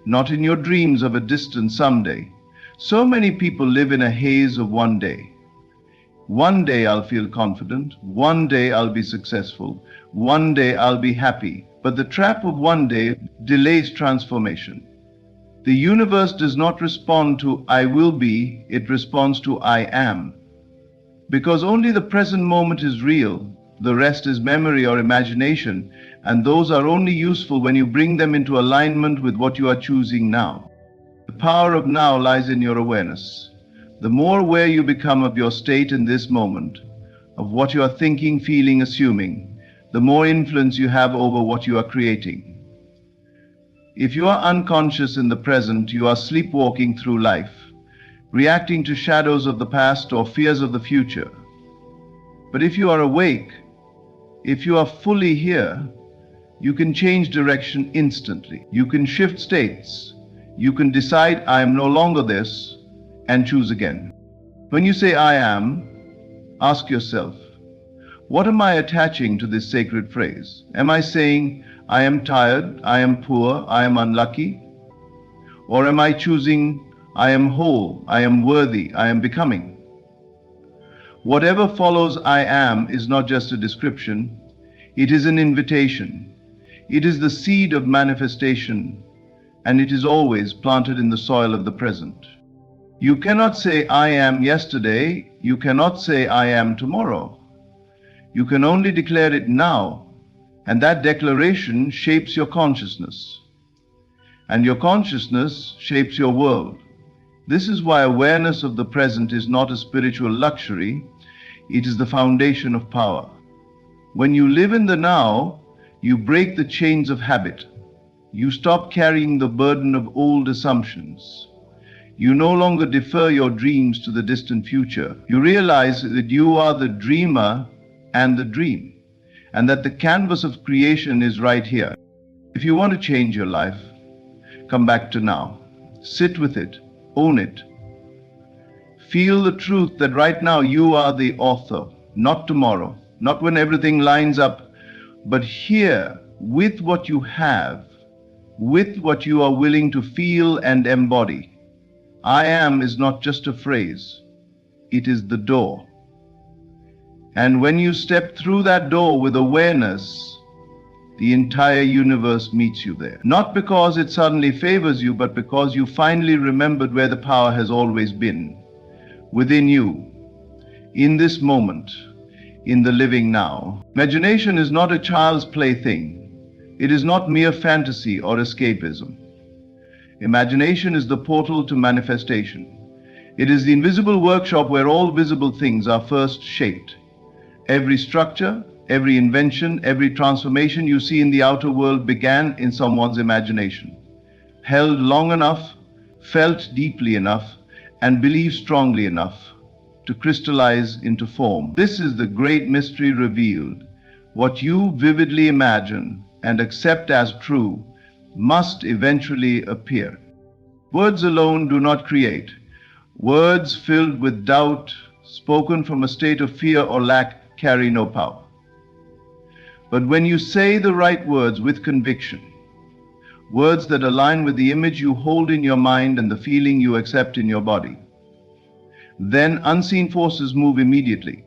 not in your dreams of a distant someday. So many people live in a haze of one day. One day I'll feel confident. One day I'll be successful. One day I'll be happy. But the trap of one day delays transformation. The universe does not respond to I will be, it responds to I am. Because only the present moment is real, the rest is memory or imagination, and those are only useful when you bring them into alignment with what you are choosing now. The power of now lies in your awareness. The more aware you become of your state in this moment, of what you are thinking, feeling, assuming, the more influence you have over what you are creating. If you are unconscious in the present, you are sleepwalking through life, reacting to shadows of the past or fears of the future. But if you are awake, if you are fully here, you can change direction instantly. You can shift states. You can decide I am no longer this and choose again. When you say I am, ask yourself, what am I attaching to this sacred phrase? Am I saying I am tired, I am poor, I am unlucky? Or am I choosing I am whole, I am worthy, I am becoming? Whatever follows I am is not just a description, it is an invitation. It is the seed of manifestation, and it is always planted in the soil of the present. You cannot say I am yesterday, you cannot say I am tomorrow. You can only declare it now, and that declaration shapes your consciousness. And your consciousness shapes your world. This is why awareness of the present is not a spiritual luxury, it is the foundation of power. When you live in the now, you break the chains of habit. You stop carrying the burden of old assumptions. You no longer defer your dreams to the distant future. You realize that you are the dreamer and the dream, and that the canvas of creation is right here. If you want to change your life, come back to now. Sit with it. Own it. Feel the truth that right now you are the author, not tomorrow, not when everything lines up, but here, with what you have, with what you are willing to feel and embody. I am is not just a phrase, it is the door. And when you step through that door with awareness, the entire universe meets you there. Not because it suddenly favors you, but because you finally remembered where the power has always been. Within you, in this moment, in the living now. Imagination is not a child's plaything. It is not mere fantasy or escapism. Imagination is the portal to manifestation. It is the invisible workshop where all visible things are first shaped. Every structure, every invention, every transformation you see in the outer world began in someone's imagination, held long enough, felt deeply enough, and believed strongly enough to crystallize into form. This is the great mystery revealed. What you vividly imagine and accept as true must eventually appear. Words alone do not create. Words filled with doubt, spoken from a state of fear or lack, carry no power. But when you say the right words with conviction, words that align with the image you hold in your mind and the feeling you accept in your body, then unseen forces move immediately.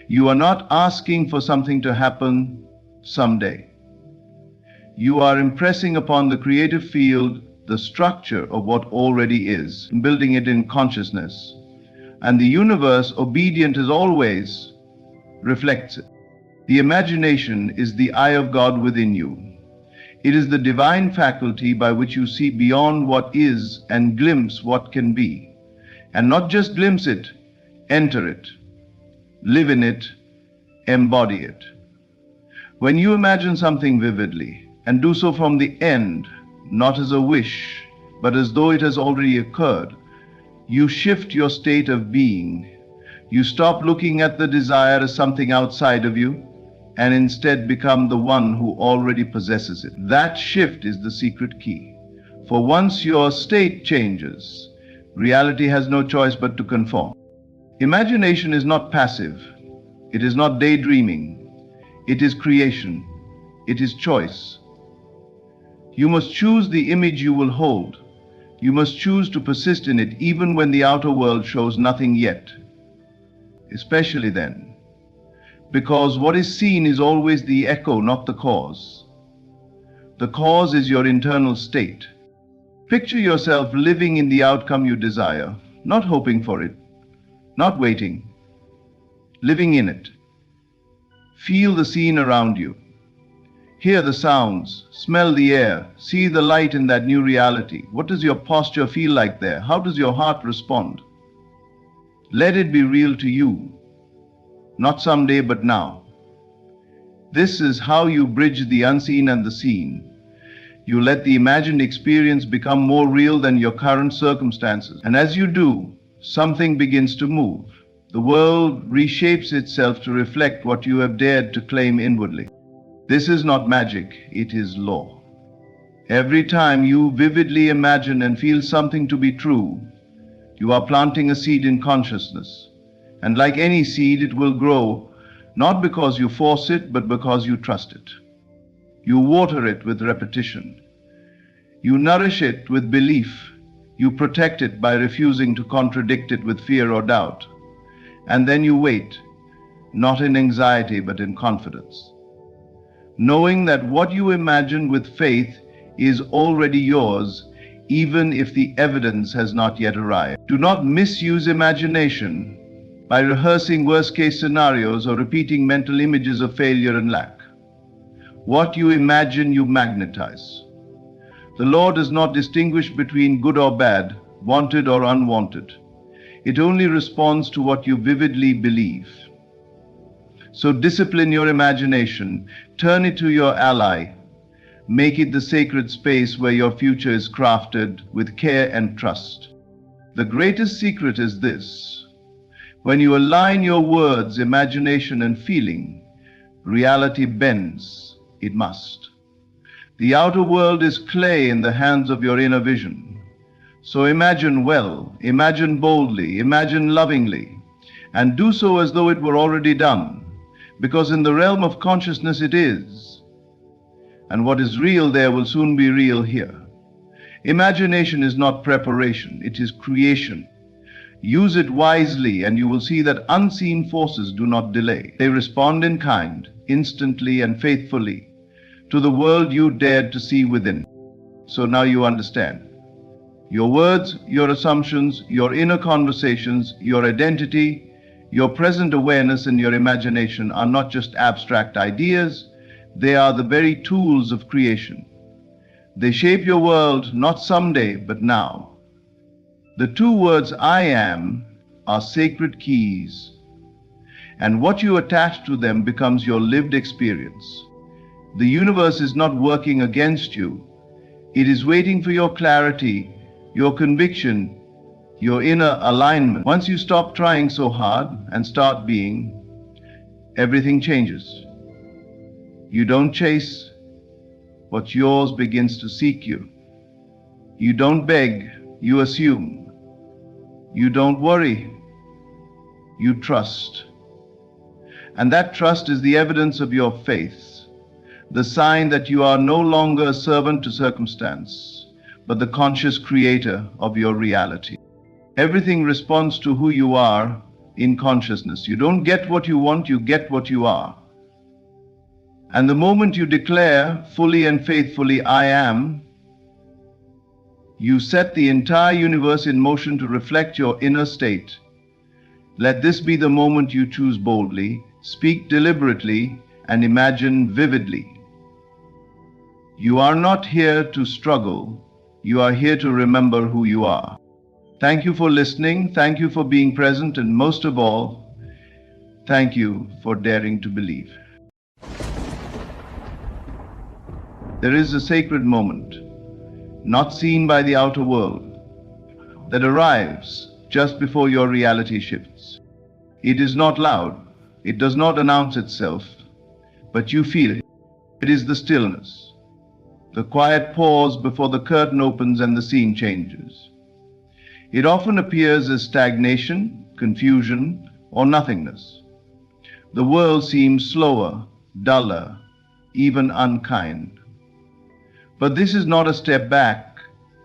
You are not asking for something to happen someday. You are impressing upon the creative field the structure of what already is, building it in consciousness. And the universe, obedient as always, reflects it. The imagination is the eye of God within you. It is the divine faculty by which you see beyond what is and glimpse what can be. And not just glimpse it, enter it, live in it, embody it. When you imagine something vividly, and do so from the end, not as a wish, but as though it has already occurred, you shift your state of being. You stop looking at the desire as something outside of you, and instead become the one who already possesses it. That shift is the secret key. For once your state changes, reality has no choice but to conform. Imagination is not passive. It is not daydreaming. It is creation. It is choice. You must choose the image you will hold. You must choose to persist in it even when the outer world shows nothing yet. Especially then, because what is seen is always the echo, not the cause. The cause is your internal state. Picture yourself living in the outcome you desire, not hoping for it, not waiting, living in it. Feel the scene around you. Hear the sounds, smell the air, see the light in that new reality. What does your posture feel like there? How does your heart respond? Let it be real to you, not someday but now. This is how you bridge the unseen and the seen. You let the imagined experience become more real than your current circumstances. And as you do, something begins to move. The world reshapes itself to reflect what you have dared to claim inwardly. This is not magic, it is law. Every time you vividly imagine and feel something to be true, you are planting a seed in consciousness. And like any seed, it will grow, not because you force it, but because you trust it. You water it with repetition. You nourish it with belief. You protect it by refusing to contradict it with fear or doubt. And then you wait, not in anxiety, but in confidence, knowing that what you imagine with faith is already yours, even if the evidence has not yet arrived. Do not misuse imagination by rehearsing worst-case scenarios or repeating mental images of failure and lack. What you imagine, you magnetize. The law does not distinguish between good or bad, wanted or unwanted. It only responds to what you vividly believe. So discipline your imagination, turn it to your ally, make it the sacred space where your future is crafted with care and trust. The greatest secret is this: when you align your words, imagination, and feeling, reality bends. It must. The outer world is clay in the hands of your inner vision. So imagine well, imagine boldly, imagine lovingly, and do so as though it were already done. Because in the realm of consciousness it is, and what is real there will soon be real here. Imagination is not preparation, it is creation. Use it wisely and you will see that unseen forces do not delay. They respond in kind, instantly and faithfully, to the world you dared to see within. So now you understand. Your words, your assumptions, your inner conversations, your identity, your present awareness and your imagination are not just abstract ideas, they are the very tools of creation. They shape your world not someday, but now. The two words "I am" are sacred keys, and what you attach to them becomes your lived experience. The universe is not working against you. It is waiting for your clarity, your conviction, your inner alignment. Once you stop trying so hard and start being, everything changes. You don't chase, what yours begins to seek you. You don't beg, you assume. You don't worry, you trust. And that trust is the evidence of your faith, the sign that you are no longer a servant to circumstance, but the conscious creator of your reality. Everything responds to who you are in consciousness. You don't get what you want, you get what you are. And the moment you declare fully and faithfully, I am, you set the entire universe in motion to reflect your inner state. Let this be the moment you choose boldly, speak deliberately, and imagine vividly. You are not here to struggle. You are here to remember who you are. Thank you for listening. Thank you for being present. And most of all, thank you for daring to believe. There is a sacred moment, not seen by the outer world, that arrives just before your reality shifts. It is not loud. It does not announce itself, but you feel it. It is the stillness, the quiet pause before the curtain opens and the scene changes. It often appears as stagnation, confusion, or nothingness. The world seems slower, duller, even unkind. But this is not a step back.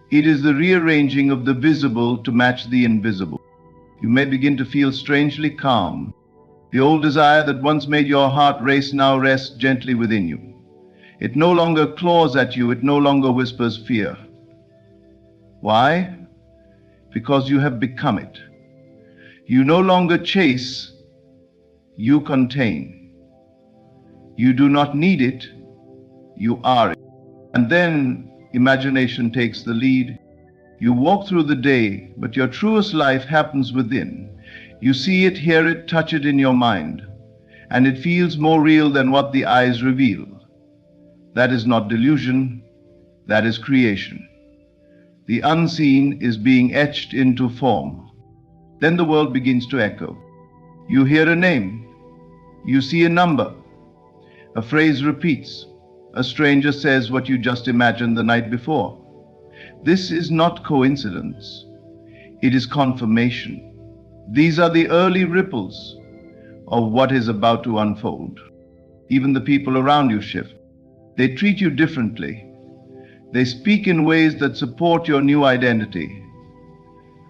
It is the rearranging of the visible to match the invisible. You may begin to feel strangely calm. The old desire that once made your heart race now rests gently within you. It no longer claws at you, it no longer whispers fear. Why? Because you have become it. You no longer chase, you contain. You do not need it, you are it. And then imagination takes the lead. You walk through the day, but your truest life happens within. You see it, hear it, touch it in your mind, and it feels more real than what the eyes reveal. That is not delusion, that is creation. The unseen is being etched into form. Then the world begins to echo. You hear a name, you see a number, a phrase repeats, a stranger says what you just imagined the night before. This is not coincidence, it is confirmation. These are the early ripples of what is about to unfold. Even the people around you shift. They treat you differently. They speak in ways that support your new identity,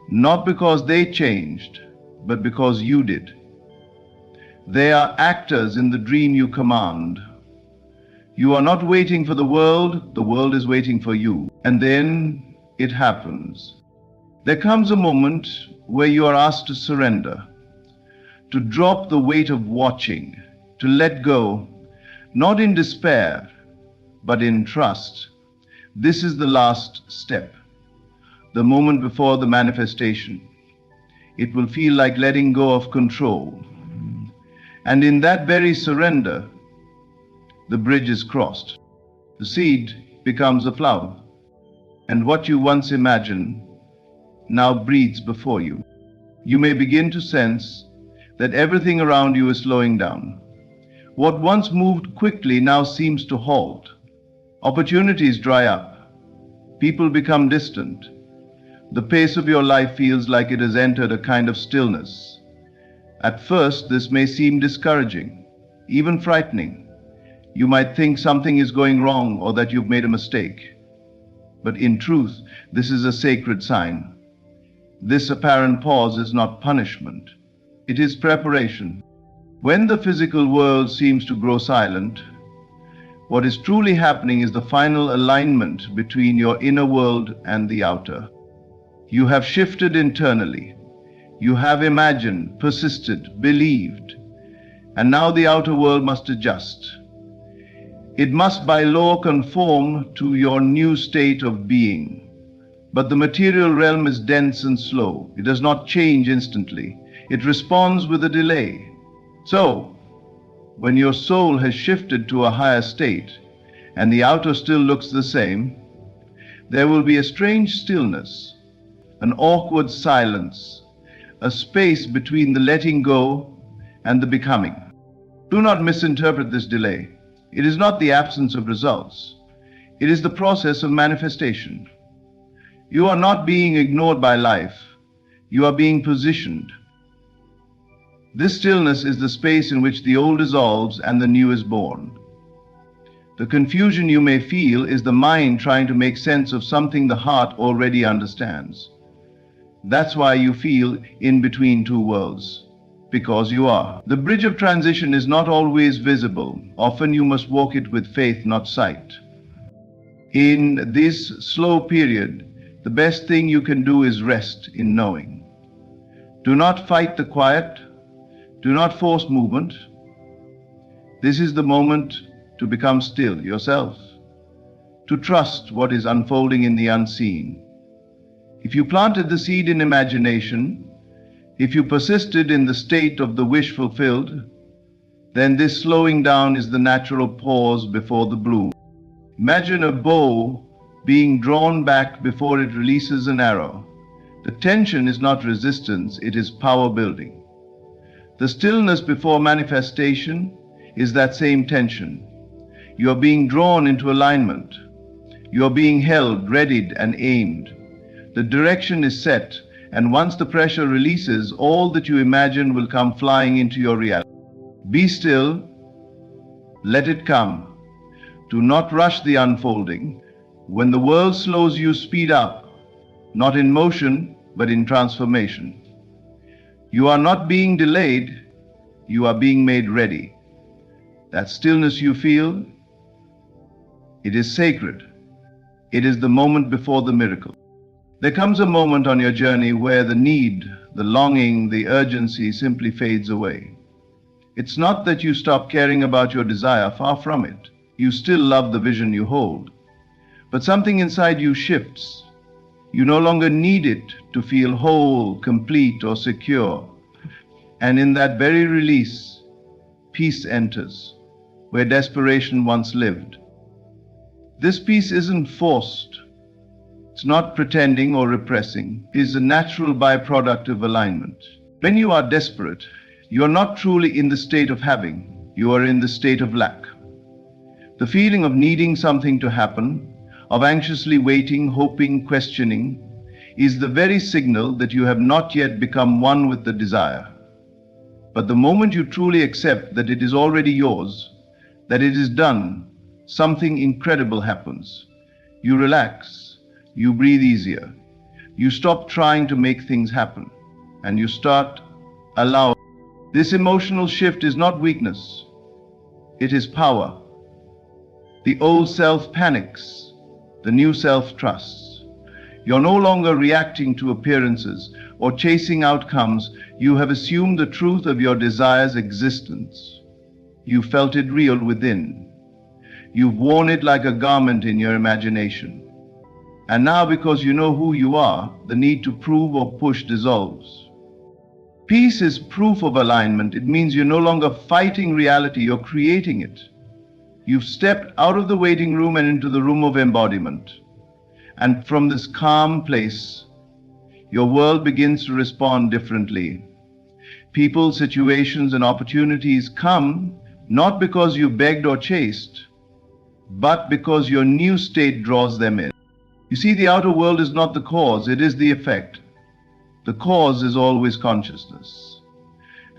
not because they changed, but because you did. They are actors in the dream you command. You are not waiting for the world is waiting for you. And then it happens. There comes a moment where you are asked to surrender, to drop the weight of watching, to let go, not in despair, but in trust. This is the last step, the moment before the manifestation. It will feel like letting go of control. And in that very surrender, the bridge is crossed. The seed becomes a flower. And what you once imagined now breathes before you. You may begin to sense that everything around you is slowing down. What once moved quickly now seems to halt. Opportunities dry up. People become distant. The pace of your life feels like it has entered a kind of stillness. At first, this may seem discouraging, even frightening. You might think something is going wrong or that you've made a mistake. But in truth, this is a sacred sign. This apparent pause is not punishment. It is preparation. When the physical world seems to grow silent, what is truly happening is the final alignment between your inner world and the outer. You have shifted internally. You have imagined, persisted, believed, and now the outer world must adjust. It must by law conform to your new state of being. But the material realm is dense and slow. It does not change instantly. It responds with a delay. So, when your soul has shifted to a higher state, and the outer still looks the same, there will be a strange stillness, an awkward silence, a space between the letting go and the becoming. Do not misinterpret this delay. It is not the absence of results. It is the process of manifestation. You are not being ignored by life. You are being positioned. This stillness is the space in which the old dissolves and the new is born. The confusion you may feel is the mind trying to make sense of something the heart already understands. That's why you feel in between two worlds, because you are. The bridge of transition is not always visible. Often you must walk it with faith, not sight. In this slow period, the best thing you can do is rest in knowing. Do not fight the quiet. Do not force movement. This is the moment to become still yourself, to trust what is unfolding in the unseen. If you planted the seed in imagination, if you persisted in the state of the wish fulfilled, then this slowing down is the natural pause before the bloom. Imagine a bow being drawn back before it releases an arrow. The tension is not resistance, it is power building. The stillness before manifestation is that same tension. You are being drawn into alignment. You are being held, readied, and aimed. The direction is set, and once the pressure releases, all that you imagine will come flying into your reality. Be still, let it come. Do not rush the unfolding. When the world slows you, speed up, not in motion, but in transformation. You are not being delayed, you are being made ready. That stillness you feel, it is sacred. It is the moment before the miracle. There comes a moment on your journey where the need, the longing, the urgency simply fades away. It's not that you stop caring about your desire, far from it. You still love the vision you hold. But something inside you shifts. You no longer need it to feel whole, complete, or secure. And in that very release, peace enters, where desperation once lived. This peace isn't forced. It's not pretending or repressing. It is a natural byproduct of alignment. When you are desperate, you are not truly in the state of having. You are in the state of lack. The feeling of needing something to happen, of anxiously waiting, hoping, questioning, is the very signal that you have not yet become one with the desire. But the moment you truly accept that it is already yours, that it is done, something incredible happens. You relax, you breathe easier, you stop trying to make things happen, and you start allowing. This emotional shift is not weakness, it is power. The old self panics, the new self trusts. You're no longer reacting to appearances or chasing outcomes. You have assumed the truth of your desire's existence. You felt it real within. You've worn it like a garment in your imagination. And now, because you know who you are, the need to prove or push dissolves. Peace is proof of alignment. It means you're no longer fighting reality, you're creating it. You've stepped out of the waiting room and into the room of embodiment. And from this calm place, your world begins to respond differently. People, situations, and opportunities come not because you begged or chased, but because your new state draws them in. You see, the outer world is not the cause, it is the effect. The cause is always consciousness.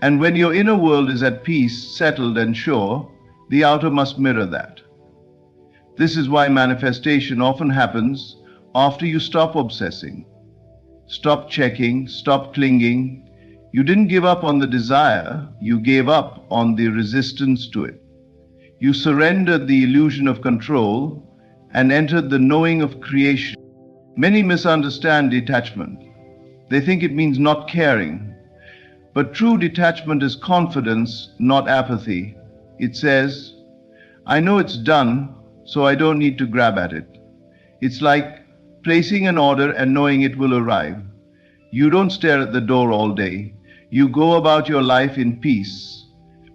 And when your inner world is at peace, settled, and sure, the outer must mirror that. This is why manifestation often happens after you stop obsessing, stop checking, stop clinging. You didn't give up on the desire, you gave up on the resistance to it. You surrendered the illusion of control and entered the knowing of creation. Many misunderstand detachment. They think it means not caring. But true detachment is confidence, not apathy. It says, I know it's done, so I don't need to grab at it. It's like placing an order and knowing it will arrive. You don't stare at the door all day. You go about your life in peace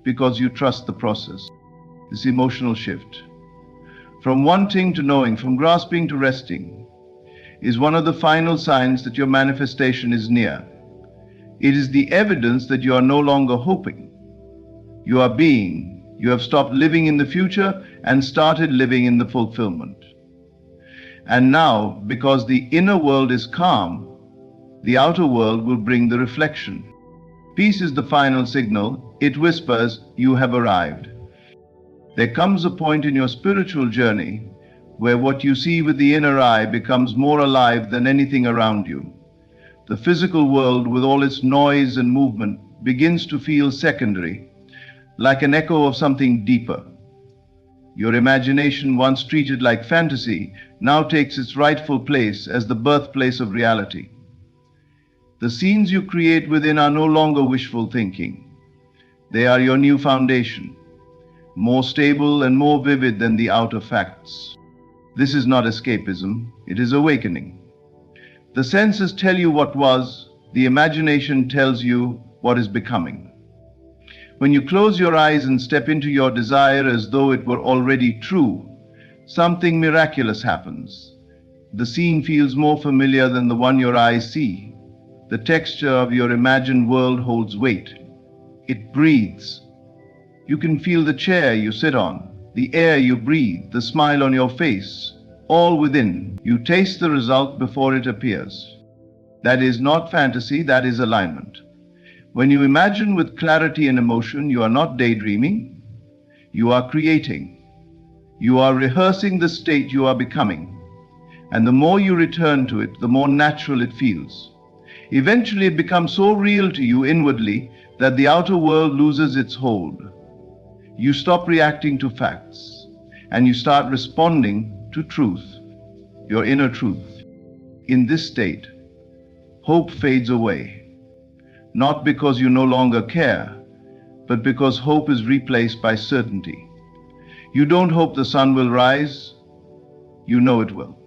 because you trust the process. This emotional shift. From wanting to knowing, from grasping to resting. is one of the final signs that your manifestation is near. It is the evidence that you are no longer hoping. You are being. You have stopped living in the future and started living in the fulfillment. And now, because the inner world is calm, the outer world will bring the reflection. Peace is the final signal. It whispers, "You have arrived." There comes a point in your spiritual journey where what you see with the inner eye becomes more alive than anything around you. The physical world, with all its noise and movement, begins to feel secondary, like an echo of something deeper. Your imagination, once treated like fantasy, now takes its rightful place as the birthplace of reality. The scenes you create within are no longer wishful thinking. They are your new foundation, more stable and more vivid than the outer facts. This is not escapism, it is awakening. The senses tell you what was, the imagination tells you what is becoming. When you close your eyes and step into your desire as though it were already true, something miraculous happens. The scene feels more familiar than the one your eyes see. The texture of your imagined world holds weight. It breathes. You can feel the chair you sit on, the air you breathe, the smile on your face, all within. You taste the result before it appears. That is not fantasy, that is alignment. When you imagine with clarity and emotion, you are not daydreaming, you are creating. You are rehearsing the state you are becoming. And the more you return to it, the more natural it feels. Eventually it becomes so real to you inwardly that the outer world loses its hold. You stop reacting to facts and you start responding to truth, your inner truth. In this state, hope fades away. Not because you no longer care, but because hope is replaced by certainty. You don't hope the sun will rise, you know it will.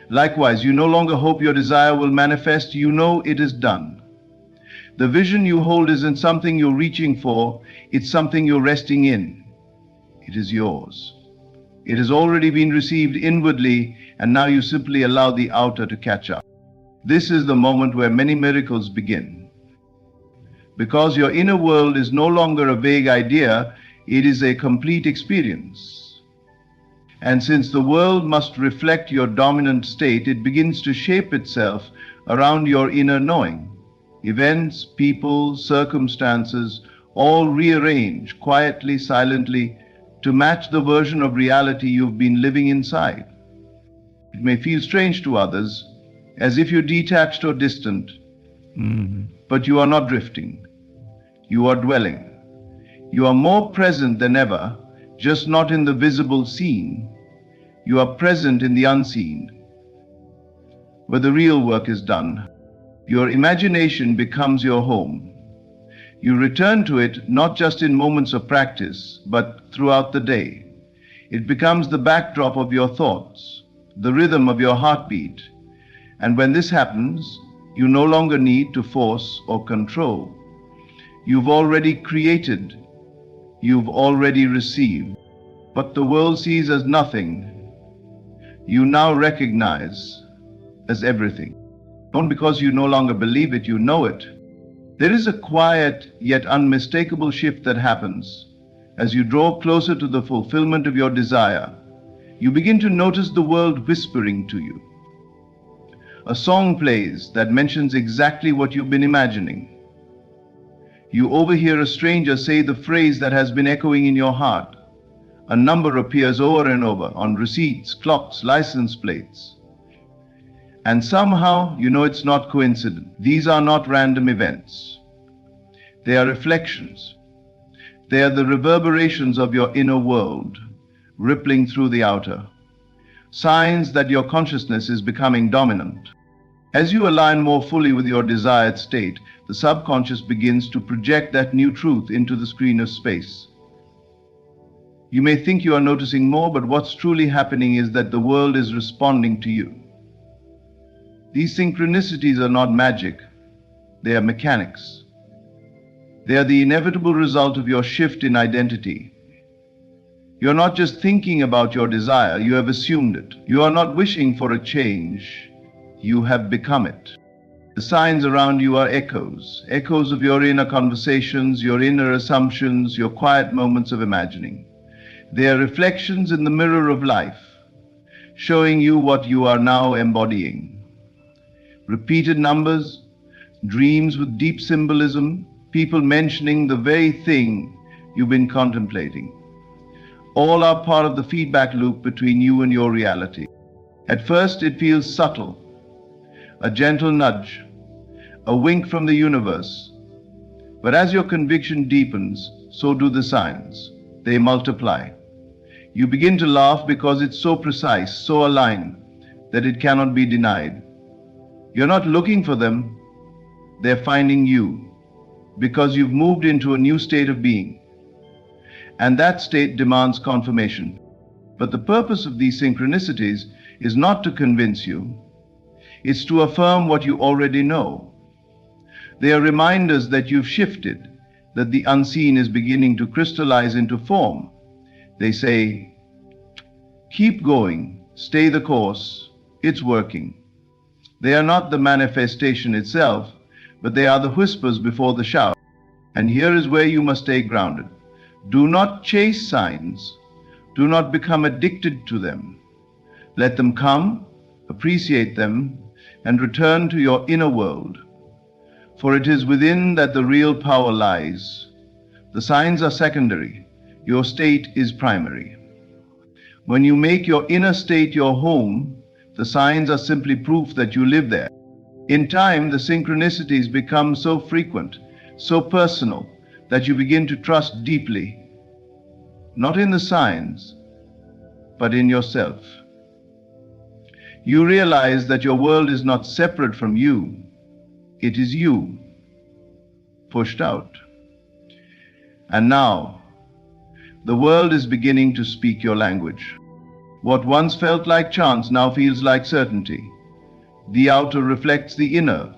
Likewise, you no longer hope your desire will manifest, you know it is done. The vision you hold isn't something you're reaching for, it's something you're resting in. It is yours. It has already been received inwardly, and now you simply allow the outer to catch up. This is the moment where many miracles begin. Because your inner world is no longer a vague idea, it is a complete experience. And since the world must reflect your dominant state, it begins to shape itself around your inner knowing. Events, people, circumstances, all rearrange quietly, silently, to match the version of reality you've been living inside. It may feel strange to others, as if you're detached or distant, but you are not drifting. You are dwelling. You are more present than ever, just not in the visible scene. You are present in the unseen, where the real work is done. Your imagination becomes your home. You return to it not just in moments of practice, but throughout the day. It becomes the backdrop of your thoughts, the rhythm of your heartbeat. And when this happens, you no longer need to force or control. You've already created. You've already received. What the world sees as nothing, you now recognize as everything. Not because you no longer believe it, you know it. There is a quiet yet unmistakable shift that happens. As you draw closer to the fulfillment of your desire, you begin to notice the world whispering to you. A song plays that mentions exactly what you've been imagining. You overhear a stranger say the phrase that has been echoing in your heart. A number appears over and over on receipts, clocks, license plates. And somehow you know it's not coincident. These are not random events. They are reflections. They are the reverberations of your inner world, rippling through the outer. Signs that your consciousness is becoming dominant. As you align more fully with your desired state, the subconscious begins to project that new truth into the screen of space. You may think you are noticing more, but what's truly happening is that the world is responding to you. These synchronicities are not magic, they are mechanics. They are the inevitable result of your shift in identity. You're not just thinking about your desire, you have assumed it. You are not wishing for a change, you have become it. The signs around you are echoes, echoes of your inner conversations, your inner assumptions, your quiet moments of imagining. They are reflections in the mirror of life, showing you what you are now embodying. Repeated numbers, dreams with deep symbolism, people mentioning the very thing you've been contemplating. All are part of the feedback loop between you and your reality. At first it feels subtle, a gentle nudge, a wink from the universe. But as your conviction deepens, so do the signs. They multiply. You begin to laugh because it's so precise, so aligned, that it cannot be denied. You're not looking for them, they're finding you, because you've moved into a new state of being. And that state demands confirmation. But the purpose of these synchronicities is not to convince you, it's to affirm what you already know. They are reminders that you've shifted, that the unseen is beginning to crystallize into form. They say, keep going, stay the course, it's working. They are not the manifestation itself, but they are the whispers before the shout. And here is where you must stay grounded. Do not chase signs. Do not become addicted to them. Let them come, appreciate them, and return to your inner world. For it is within that the real power lies. The signs are secondary. Your state is primary. When you make your inner state your home, the signs are simply proof that you live there. In time, the synchronicities become so frequent, so personal, that you begin to trust deeply, not in the signs, but in yourself. You realize that your world is not separate from you. It is you, pushed out. And now, the world is beginning to speak your language. What once felt like chance now feels like certainty. The outer reflects the inner,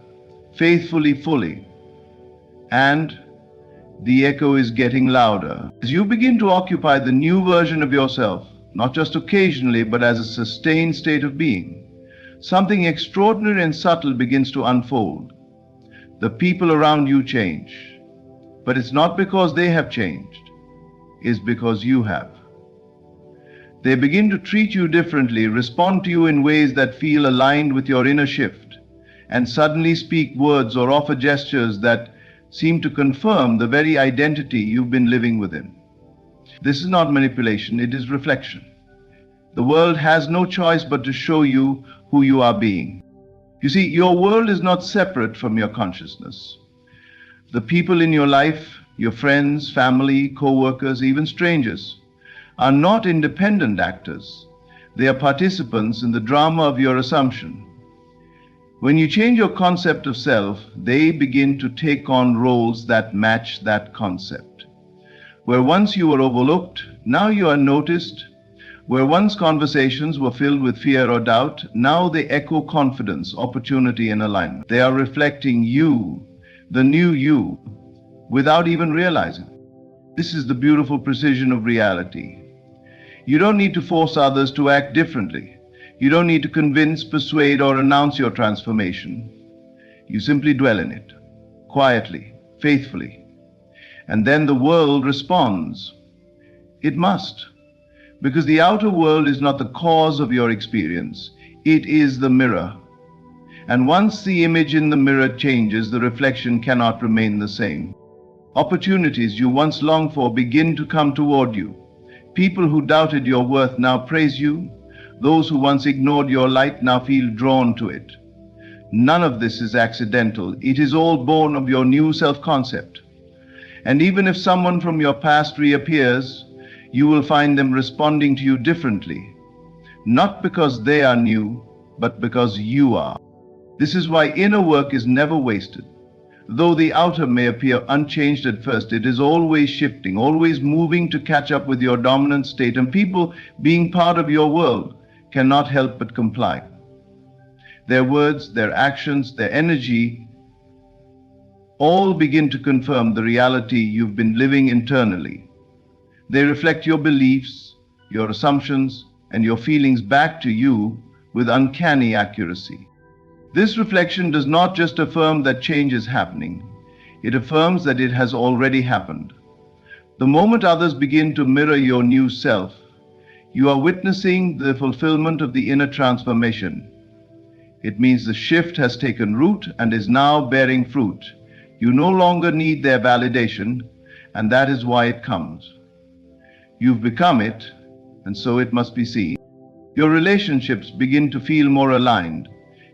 faithfully, fully. And the echo is getting louder. As you begin to occupy the new version of yourself, not just occasionally, but as a sustained state of being, something extraordinary and subtle begins to unfold. The people around you change. But it's not because they have changed, it's because you have. They begin to treat you differently, respond to you in ways that feel aligned with your inner shift, and suddenly speak words or offer gestures that seem to confirm the very identity you've been living within. This is not manipulation, it is reflection. The world has no choice but to show you who you are being. You see, your world is not separate from your consciousness. The people in your life, your friends, family, co-workers, even strangers, are not independent actors. They are participants in the drama of your assumption. When you change your concept of self, they begin to take on roles that match that concept. Where once you were overlooked, now you are noticed. Where once conversations were filled with fear or doubt, now they echo confidence, opportunity, and alignment. They are reflecting you, the new you, without even realizing. This is the beautiful precision of reality. You don't need to force others to act differently. You don't need to convince, persuade, or announce your transformation. You simply dwell in it, quietly, faithfully. And then the world responds. It must, because the outer world is not the cause of your experience. It is the mirror. And once the image in the mirror changes, the reflection cannot remain the same. Opportunities you once longed for begin to come toward you. People who doubted your worth now praise you. Those who once ignored your light now feel drawn to it. None of this is accidental. It is all born of your new self-concept. And even if someone from your past reappears, you will find them responding to you differently. Not because they are new, but because you are. This is why inner work is never wasted. Though the outer may appear unchanged at first, it is always shifting, always moving to catch up with your dominant state, and people being part of your world cannot help but comply. Their words, their actions, their energy all begin to confirm the reality you've been living internally. They reflect your beliefs, your assumptions, and your feelings back to you with uncanny accuracy. This reflection does not just affirm that change is happening, it affirms that it has already happened. The moment others begin to mirror your new self, you are witnessing the fulfillment of the inner transformation. It means the shift has taken root and is now bearing fruit. You no longer need their validation, and that is why it comes. You've become it, and so it must be seen. Your relationships begin to feel more aligned.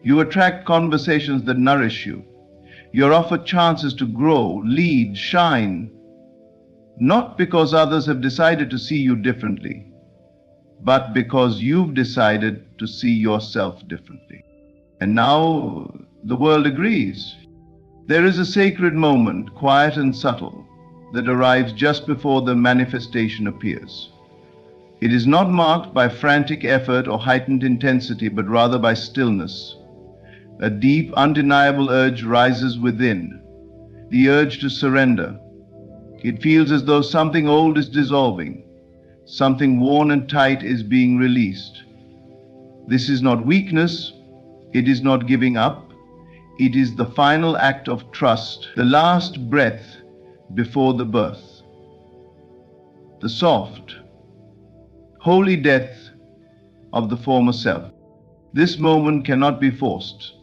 You attract conversations that nourish you. You're offered chances to grow, lead, shine, not because others have decided to see you differently, but because you've decided to see yourself differently. And now the world agrees. There is a sacred moment, quiet and subtle, that arrives just before the manifestation appears. It is not marked by frantic effort or heightened intensity, but rather by stillness. A deep, undeniable urge rises within, the urge to surrender. It feels as though something old is dissolving, something worn and tight is being released. This is not weakness, it is not giving up, it is the final act of trust, the last breath before the birth. The soft, holy death of the former self. This moment cannot be forced.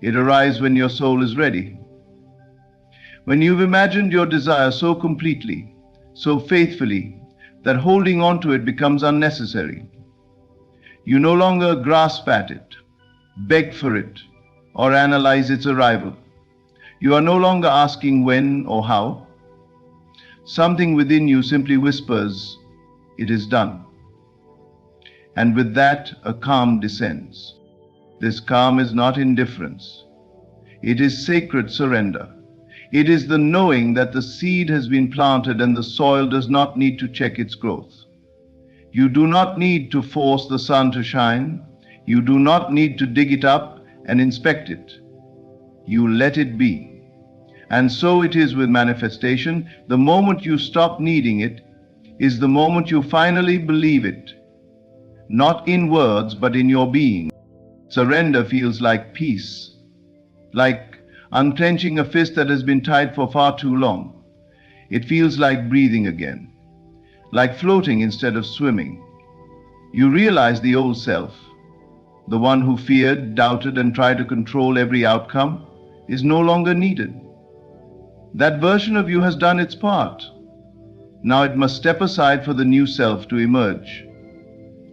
It arrives when your soul is ready. When you've imagined your desire so completely, so faithfully, that holding on to it becomes unnecessary. You no longer grasp at it, beg for it, or analyze its arrival. You are no longer asking when or how. Something within you simply whispers, "It is done." And with that, a calm descends. This calm is not indifference. It is sacred surrender. It is the knowing that the seed has been planted and the soil does not need to check its growth. You do not need to force the sun to shine. You do not need to dig it up and inspect it. You let it be. And so it is with manifestation. The moment you stop needing it is the moment you finally believe it. Not in words, but in your being. Surrender feels like peace, like unclenching a fist that has been tied for far too long. It feels like breathing again, like floating instead of swimming. You realize the old self, the one who feared, doubted, and tried to control every outcome, is no longer needed. That version of you has done its part. Now it must step aside for the new self to emerge.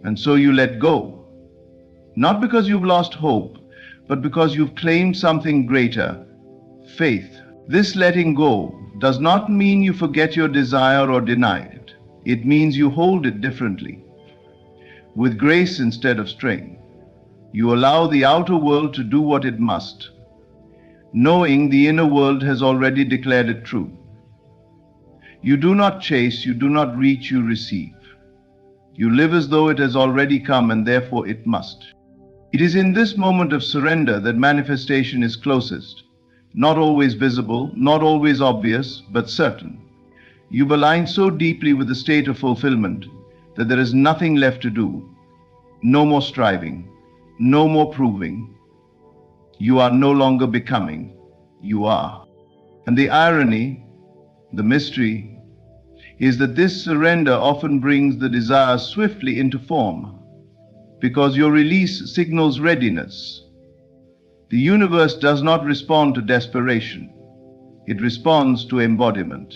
And so you let go, not because you've lost hope, but because you've claimed something greater, faith. This letting go does not mean you forget your desire or deny it. It means you hold it differently, with grace instead of strain. You allow the outer world to do what it must, knowing the inner world has already declared it true. You do not chase, you do not reach, you receive. You live as though it has already come and therefore it must. It is in this moment of surrender that manifestation is closest. Not always visible, not always obvious, but certain. You've aligned so deeply with the state of fulfillment that there is nothing left to do. No more striving, no more proving. You are no longer becoming, you are. And the irony, the mystery, is that this surrender often brings the desire swiftly into form, because your release signals readiness. The universe does not respond to desperation. It responds to embodiment.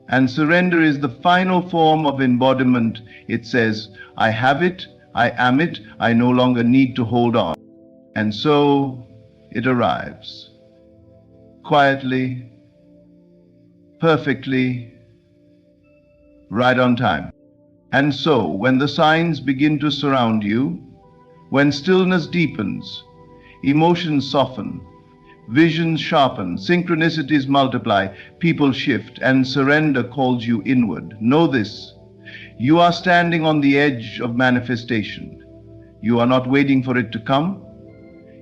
And surrender is the final form of embodiment. It says, I have it, I am it, I no longer need to hold on. And so it arrives. Quietly, perfectly, right on time. And so, when the signs begin to surround you, when stillness deepens, emotions soften, visions sharpen, synchronicities multiply, people shift, and surrender calls you inward. Know this: you are standing on the edge of manifestation. You are not waiting for it to come.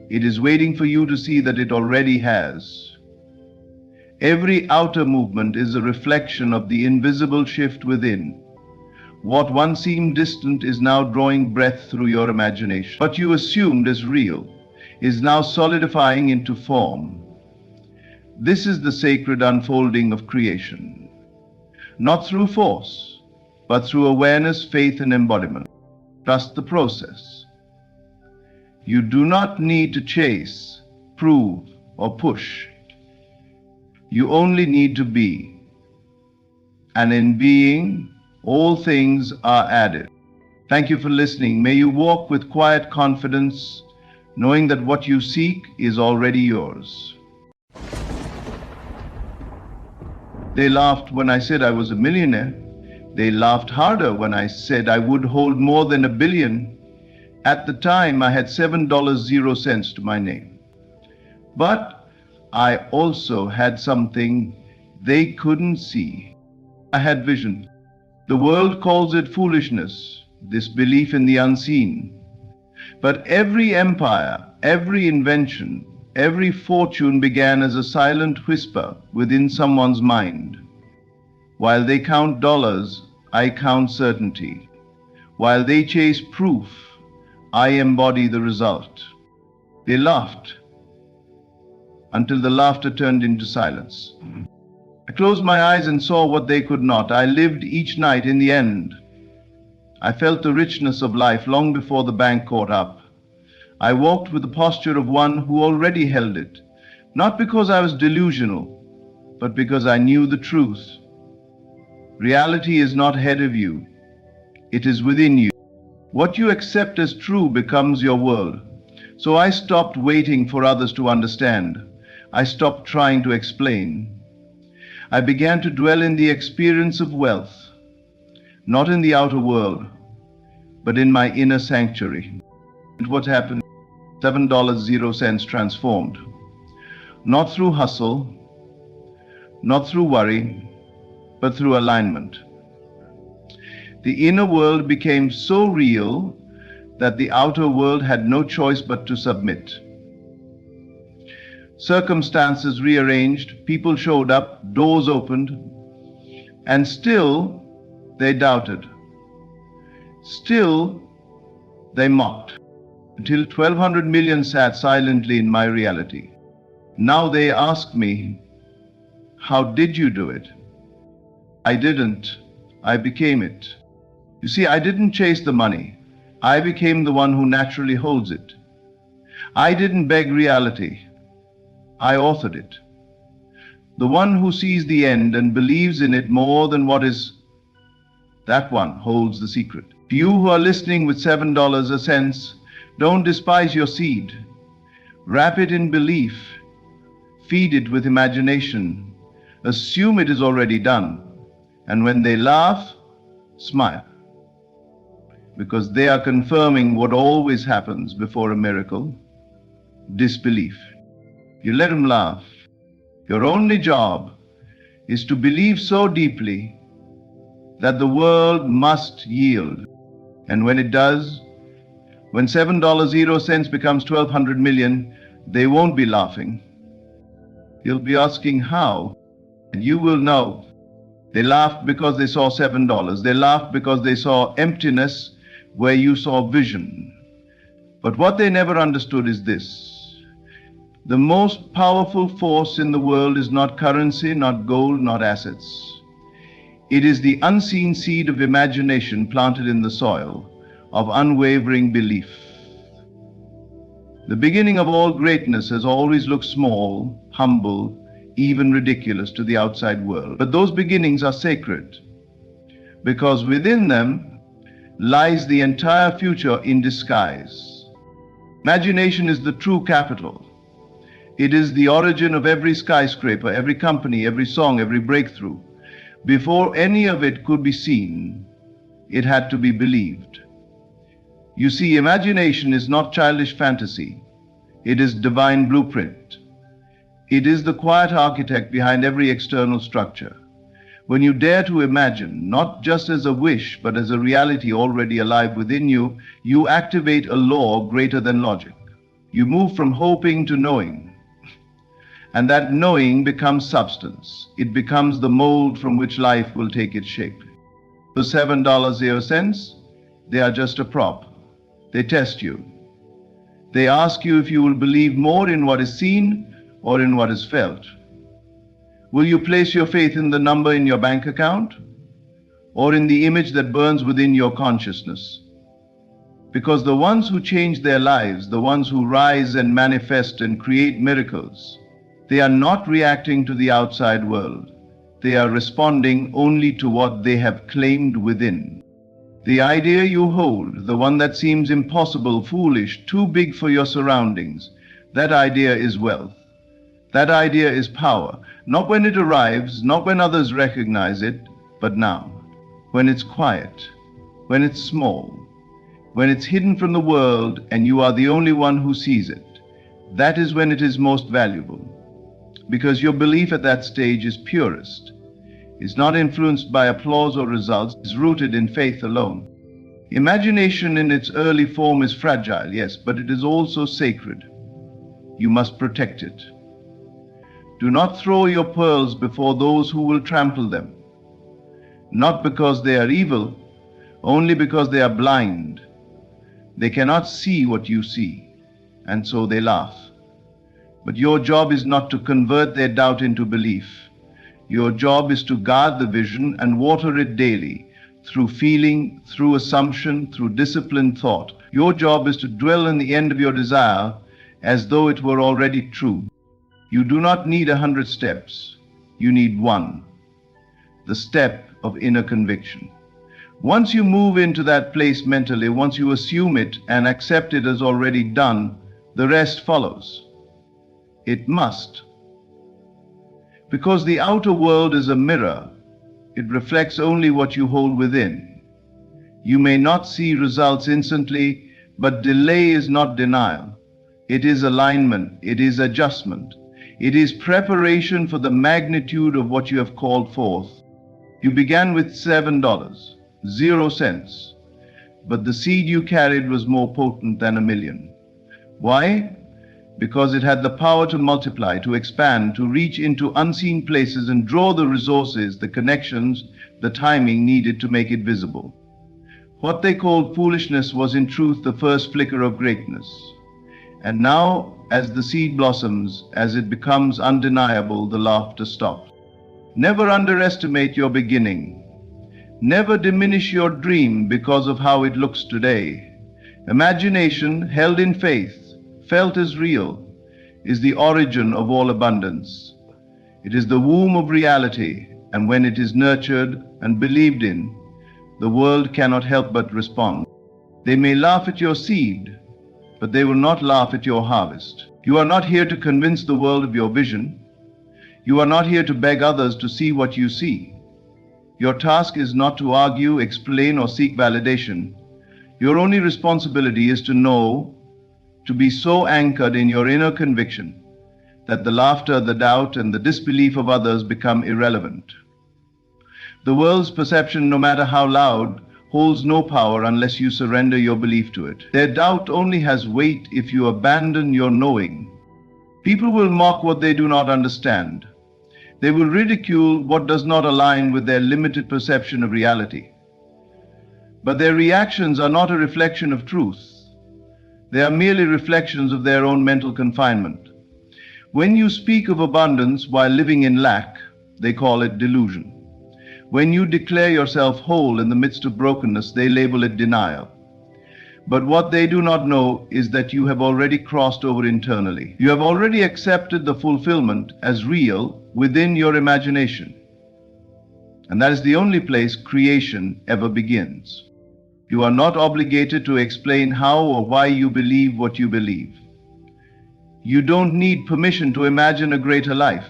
It is waiting for you to see that it already has. Every outer movement is a reflection of the invisible shift within. What once seemed distant is now drawing breath through your imagination. What you assumed as real is now solidifying into form. This is the sacred unfolding of creation, not through force, but through awareness, faith, and embodiment. Trust the process. You do not need to chase, prove, or push. You only need to be. And in being, all things are added. Thank you for listening. May you walk with quiet confidence, knowing that what you seek is already yours. They laughed when I said I was a millionaire. They laughed harder when I said I would hold more than $1 billion. At the time, I had $7.00 to my name. But I also had something they couldn't see. I had vision. The world calls it foolishness, this belief in the unseen. But every empire, every invention, every fortune began as a silent whisper within someone's mind. While they count dollars, I count certainty. While they chase proof, I embody the result. They laughed until the laughter turned into silence. I closed my eyes and saw what they could not. I lived each night in the end. I felt the richness of life long before the bank caught up. I walked with the posture of one who already held it, not because I was delusional, but because I knew the truth. Reality is not ahead of you. It is within you. What you accept as true becomes your world. So I stopped waiting for others to understand. I stopped trying to explain. I began to dwell in the experience of wealth, not in the outer world, but in my inner sanctuary. And what happened? $7.00 transformed. Not through hustle, not through worry, but through alignment. The inner world became so real that the outer world had no choice but to submit. Circumstances rearranged, people showed up, doors opened, and still they doubted. Still they mocked, until 1,200 million sat silently in my reality. Now they ask me, how did you do it? I didn't. I became it. You see, I didn't chase the money. I became the one who naturally holds it. I didn't beg reality. I authored it. The one who sees the end and believes in it more than what is, that one holds the secret. To you who are listening with $7 a cent, don't despise your seed. Wrap it in belief. Feed it with imagination. Assume it is already done. And when they laugh, smile. Because they are confirming what always happens before a miracle: disbelief. You let them laugh. Your only job is to believe so deeply that the world must yield. And when it does, when $7.00 becomes 1,200 million, they won't be laughing. You'll be asking how, and you will know. They laughed because they saw $7. They laughed because they saw emptiness where you saw vision. But what they never understood is this: the most powerful force in the world is not currency, not gold, not assets. It is the unseen seed of imagination planted in the soil of unwavering belief. The beginning of all greatness has always looked small, humble, even ridiculous to the outside world. But those beginnings are sacred, because within them lies the entire future in disguise. Imagination is the true capital. It is the origin of every skyscraper, every company, every song, every breakthrough. Before any of it could be seen, it had to be believed. You see, imagination is not childish fantasy. It is divine blueprint. It is the quiet architect behind every external structure. When you dare to imagine, not just as a wish, but as a reality already alive within you, you activate a law greater than logic. You move from hoping to knowing. And that knowing becomes substance. It becomes the mold from which life will take its shape. The $7.00, they are just a prop. They test you. They ask you if you will believe more in what is seen or in what is felt. Will you place your faith in the number in your bank account or in the image that burns within your consciousness? Because the ones who change their lives, the ones who rise and manifest and create miracles, they are not reacting to the outside world. They are responding only to what they have claimed within. The idea you hold, the one that seems impossible, foolish, too big for your surroundings, that idea is wealth. That idea is power, not when it arrives, not when others recognize it, but now, when it's quiet, when it's small, when it's hidden from the world and you are the only one who sees it. That is when it is most valuable, because your belief at that stage is purest, is not influenced by applause or results, is rooted in faith alone. Imagination in its early form is fragile, yes, but it is also sacred. You must protect it. Do not throw your pearls before those who will trample them, not because they are evil, only because they are blind. They cannot see what you see, and so they laugh. But your job is not to convert their doubt into belief. Your job is to guard the vision and water it daily, through feeling, through assumption, through disciplined thought. Your job is to dwell on the end of your desire as though it were already true. You do not need 100 steps. You need one, the step of inner conviction. Once you move into that place mentally, once you assume it and accept it as already done, the rest follows. It must. Because the outer world is a mirror, it reflects only what you hold within. You may not see results instantly, but delay is not denial. It is alignment, it is adjustment. It is preparation for the magnitude of what you have called forth. You began with $7.00, but the seed you carried was more potent than 1,000,000. Why? Because it had the power to multiply, to expand, to reach into unseen places and draw the resources, the connections, the timing needed to make it visible. What they called foolishness was in truth the first flicker of greatness. And now, as the seed blossoms, as it becomes undeniable, the laughter stops. Never underestimate your beginning. Never diminish your dream because of how it looks today. Imagination, held in faith, felt as real, is the origin of all abundance. It is the womb of reality, and when it is nurtured and believed in, the world cannot help but respond. They may laugh at your seed, but they will not laugh at your harvest. You are not here to convince the world of your vision. You are not here to beg others to see what you see. Your task is not to argue, explain, or seek validation. Your only responsibility is to know, to be so anchored in your inner conviction that the laughter, the doubt, and the disbelief of others become irrelevant. The world's perception, no matter how loud, holds no power unless you surrender your belief to it. Their doubt only has weight if you abandon your knowing. People will mock what they do not understand. They will ridicule what does not align with their limited perception of reality. But their reactions are not a reflection of truth. They are merely reflections of their own mental confinement. When you speak of abundance while living in lack, they call it delusion. When you declare yourself whole in the midst of brokenness, they label it denial. But what they do not know is that you have already crossed over internally. You have already accepted the fulfillment as real within your imagination. And that is the only place creation ever begins. You are not obligated to explain how or why you believe what you believe. You don't need permission to imagine a greater life.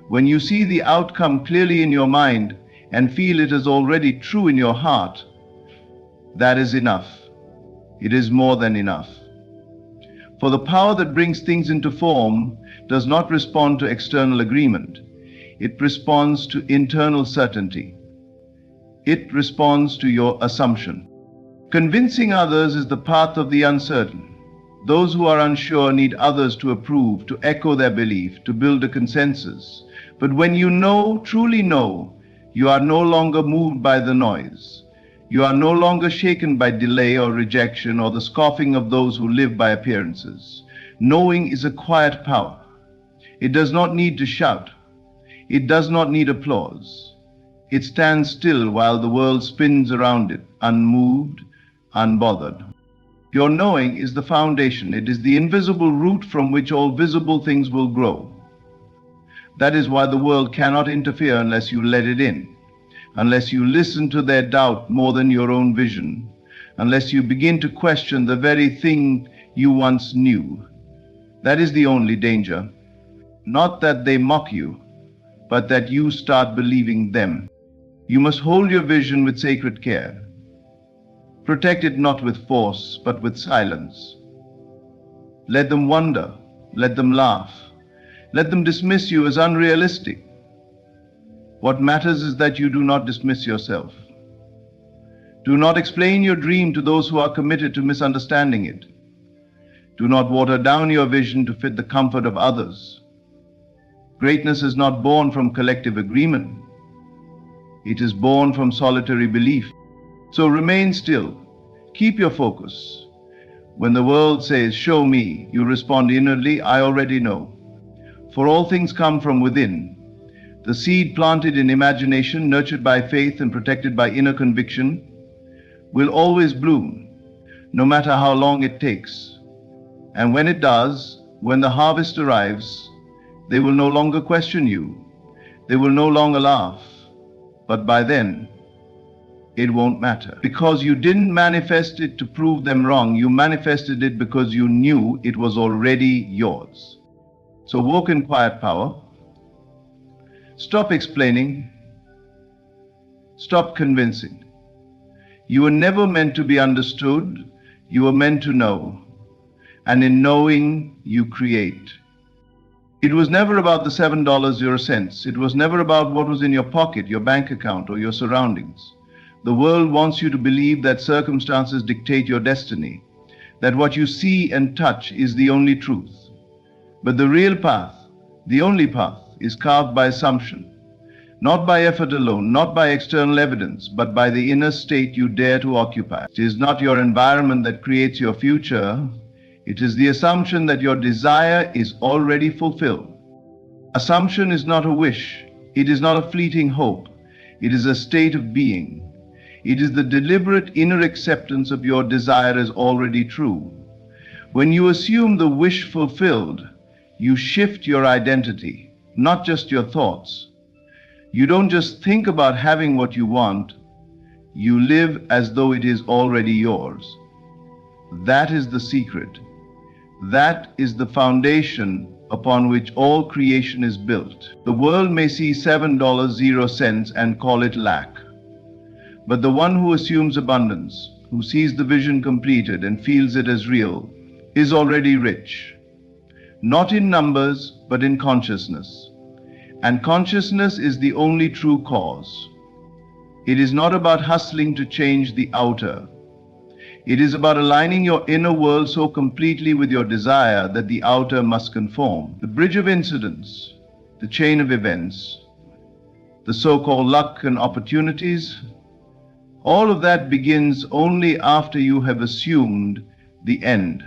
When you see the outcome clearly in your mind and feel it is already true in your heart, that is enough. It is more than enough. For the power that brings things into form does not respond to external agreement. It responds to internal certainty. It responds to your assumption. Convincing others is the path of the uncertain. Those who are unsure need others to approve, to echo their belief, to build a consensus. But when you know, truly know, You are no longer moved by the noise. You are no longer shaken by delay or rejection or the scoffing of those who live by appearances. Knowing is a quiet power. It does not need to shout. It does not need applause. It stands still while the world spins around it, unmoved, unbothered. Your knowing is the foundation. It is the invisible root from which all visible things will grow. That is why the world cannot interfere unless you let it in, unless you listen to their doubt more than your own vision, unless you begin to question the very thing you once knew. That is the only danger. Not that they mock you, but that you start believing them. You must hold your vision with sacred care. Protect it not with force, but with silence. Let them wonder, let them laugh, let them dismiss you as unrealistic. What matters is that you do not dismiss yourself. Do not explain your dream to those who are committed to misunderstanding it. Do not water down your vision to fit the comfort of others. Greatness is not born from collective agreement. It is born from solitary belief. So remain still. Keep your focus. When the world says, "Show me," you respond inwardly, "I already know." For all things come from within. The seed planted in imagination, nurtured by faith and protected by inner conviction, will always bloom, no matter how long it takes. And when it does, when the harvest arrives, they will no longer question you. They will no longer laugh. But by then, it won't matter. Because you didn't manifest it to prove them wrong. You manifested it because you knew it was already yours. So walk in quiet power. Stop explaining. Stop convincing. You were never meant to be understood. You were meant to know. And in knowing, you create. It was never about the $7 or cents. It was never about what was in your pocket, your bank account, or your surroundings. The world wants you to believe that circumstances dictate your destiny, that what you see and touch is the only truth. But the real path, the only path, is carved by assumption, not by effort alone, not by external evidence, but by the inner state you dare to occupy. It is not your environment that creates your future. It is the assumption that your desire is already fulfilled. Assumption is not a wish. It is not a fleeting hope. It is a state of being. It is the deliberate inner acceptance of your desire as already true. When you assume the wish fulfilled, you shift your identity, not just your thoughts. You don't just think about having what you want. You live as though it is already yours. That is the secret. That is the foundation upon which all creation is built. The world may see $7.00 and call it lack. But the one who assumes abundance, who sees the vision completed and feels it as real, is already rich. Not in numbers, but in consciousness. And consciousness is the only true cause. It is not about hustling to change the outer. It is about aligning your inner world so completely with your desire that the outer must conform. The bridge of incidents, the chain of events, the so-called luck and opportunities, all of that begins only after you have assumed the end.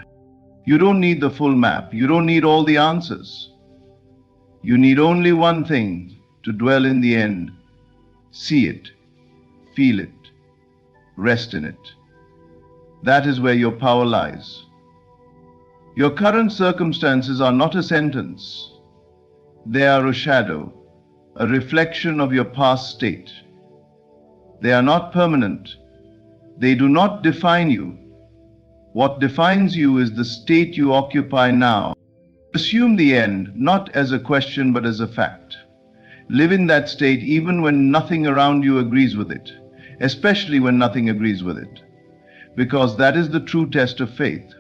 You don't need the full map. You don't need all the answers. You need only one thing to dwell in the end. See it, feel it, rest in it. That is where your power lies. Your current circumstances are not a sentence. They are a shadow, a reflection of your past state. They are not permanent. They do not define you. What defines you is the state you occupy now. Assume the end, not as a question but as a fact. Live in that state even when nothing around you agrees with it, especially when nothing agrees with it. Because that is the true test of faith.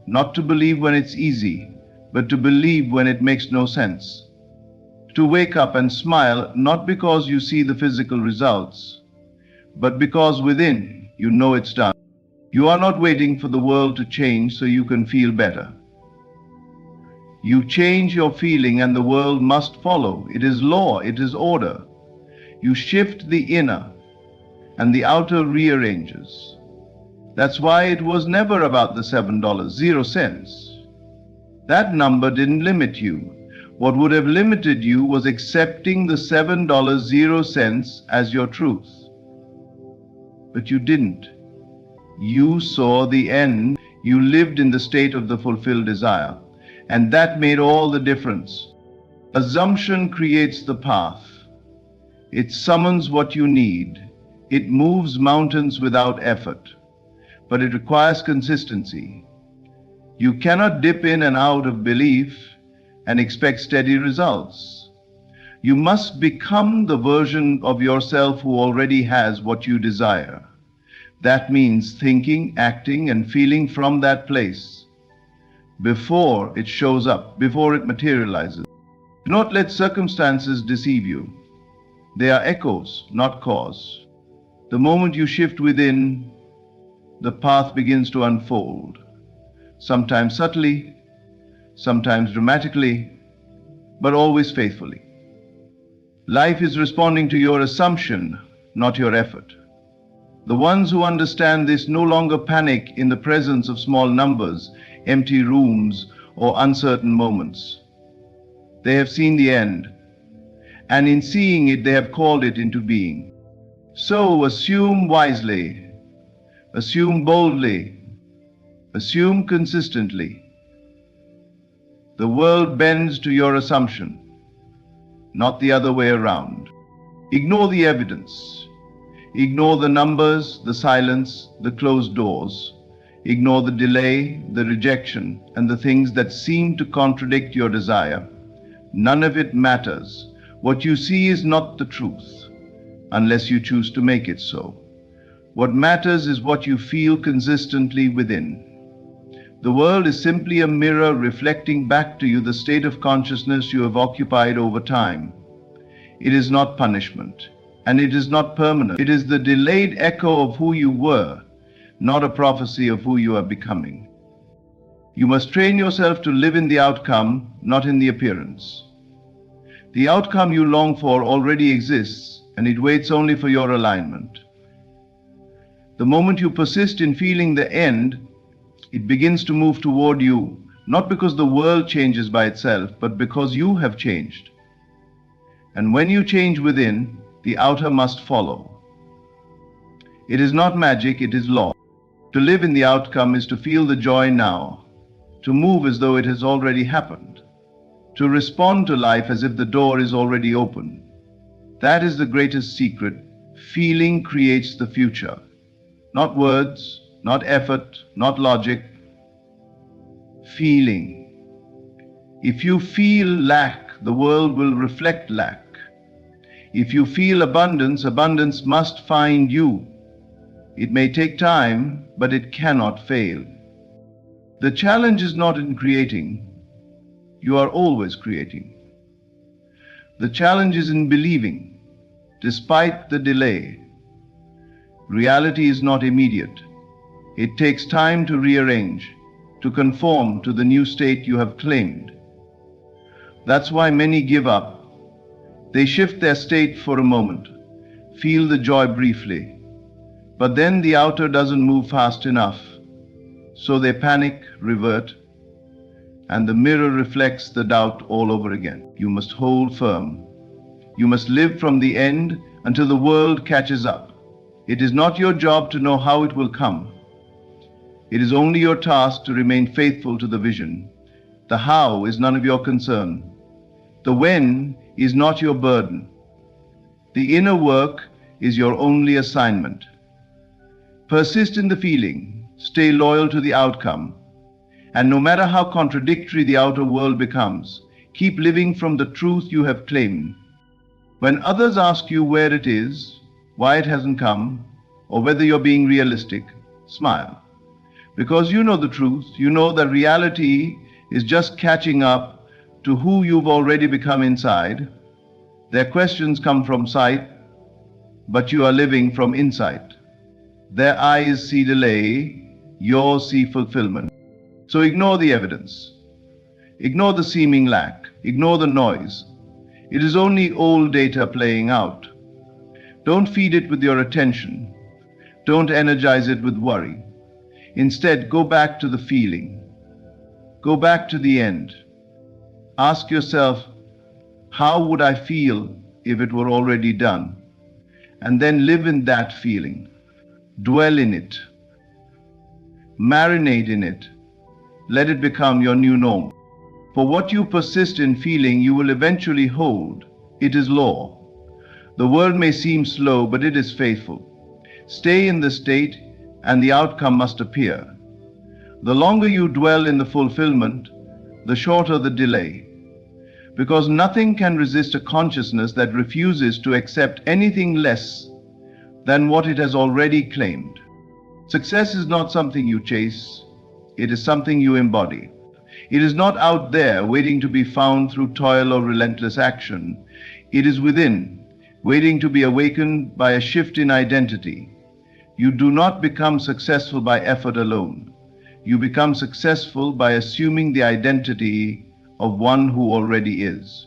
Not to believe when it's easy, but to believe when it makes no sense. To wake up and smile, not because you see the physical results, but because within you know it's done. You are not waiting for the world to change so you can feel better. You change your feeling and the world must follow. It is law, it is order. You shift the inner, and the outer rearranges. That's why it was never about the $7.00. That number didn't limit you. What would have limited you was accepting the $7.00 as your truth. But you didn't. You saw the end. You lived in the state of the fulfilled desire. And that made all the difference. Assumption creates the path. It summons what you need. It moves mountains without effort. But it requires consistency. You cannot dip in and out of belief and expect steady results. You must become the version of yourself who already has what you desire. That means thinking, acting, and feeling from that place before it shows up, before it materializes. Do not let circumstances deceive you. They are echoes, not cause. The moment you shift within, the path begins to unfold, sometimes subtly, sometimes dramatically, but always faithfully. Life is responding to your assumption, not your effort. The ones who understand this no longer panic in the presence of small numbers, empty rooms, or uncertain moments. They have seen the end, and in seeing it, they have called it into being. So assume wisely, assume boldly, assume consistently. The world bends to your assumption, not the other way around. Ignore the evidence. Ignore the numbers, the silence, the closed doors. Ignore the delay, the rejection, and the things that seem to contradict your desire. None of it matters. What you see is not the truth, unless you choose to make it so. What matters is what you feel consistently within. The world is simply a mirror reflecting back to you the state of consciousness you have occupied over time. It is not punishment, and it is not permanent. It is the delayed echo of who you were, not a prophecy of who you are becoming. You must train yourself to live in the outcome, not in the appearance. The outcome you long for already exists, and it waits only for your alignment. The moment you persist in feeling the end, it begins to move toward you, not because the world changes by itself, but because you have changed. And when you change within, the outer must follow. It is not magic, it is law. To live in the outcome is to feel the joy now, to move as though it has already happened, to respond to life as if the door is already open. That is the greatest secret. Feeling creates the future. Not words, not effort, not logic. Feeling. If you feel lack, the world will reflect lack. If you feel abundance, abundance must find you. It may take time, but it cannot fail. The challenge is not in creating. You are always creating. The challenge is in believing, despite the delay. Reality is not immediate. It takes time to rearrange, to conform to the new state you have claimed. That's why many give up. They shift their state for a moment, feel the joy briefly, but then the outer doesn't move fast enough. So they panic, revert, and the mirror reflects the doubt all over again. You must hold firm. You must live from the end until the world catches up. It is not your job to know how it will come. It is only your task to remain faithful to the vision. The how is none of your concern. The when is not your burden. The inner work is your only assignment. Persist in the feeling, stay loyal to the outcome, and no matter how contradictory the outer world becomes, keep living from the truth you have claimed. When others ask you where it is, why it hasn't come, or whether you're being realistic, smile. Because you know the truth, you know that reality is just catching up to who you've already become inside. Their questions come from sight, but you are living from insight. Their eyes see delay, yours see fulfillment. So ignore the evidence. Ignore the seeming lack. Ignore the noise. It is only old data playing out. Don't feed it with your attention. Don't energize it with worry. Instead, go back to the feeling. Go back to the end. Ask yourself, how would I feel if it were already done? And then live in that feeling. Dwell in it. Marinate in it. Let it become your new norm. For what you persist in feeling, you will eventually hold. It is law. The world may seem slow, but it is faithful. Stay in the state, and the outcome must appear. The longer you dwell in the fulfillment, the shorter the delay. Because nothing can resist a consciousness that refuses to accept anything less than what it has already claimed. Success is not something you chase, it is something you embody. It is not out there waiting to be found through toil or relentless action. It is within, waiting to be awakened by a shift in identity. You do not become successful by effort alone. You become successful by assuming the identity of one who already is.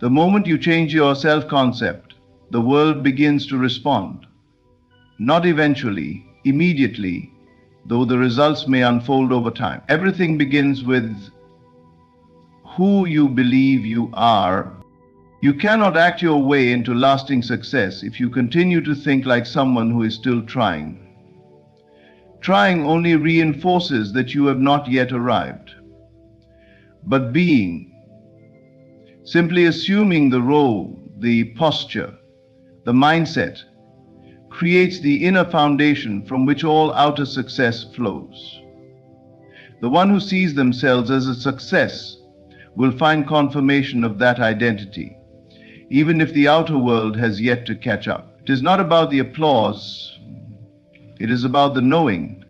The moment you change your self-concept, the world begins to respond. Not eventually, immediately, though the results may unfold over time. Everything begins with who you believe you are. You cannot act your way into lasting success if you continue to think like someone who is still trying. Trying only reinforces that you have not yet arrived. But being, simply assuming the role, the posture, the mindset, creates the inner foundation from which all outer success flows. The one who sees themselves as a success will find confirmation of that identity, even if the outer world has yet to catch up. It is not about the applause, it is about the knowing.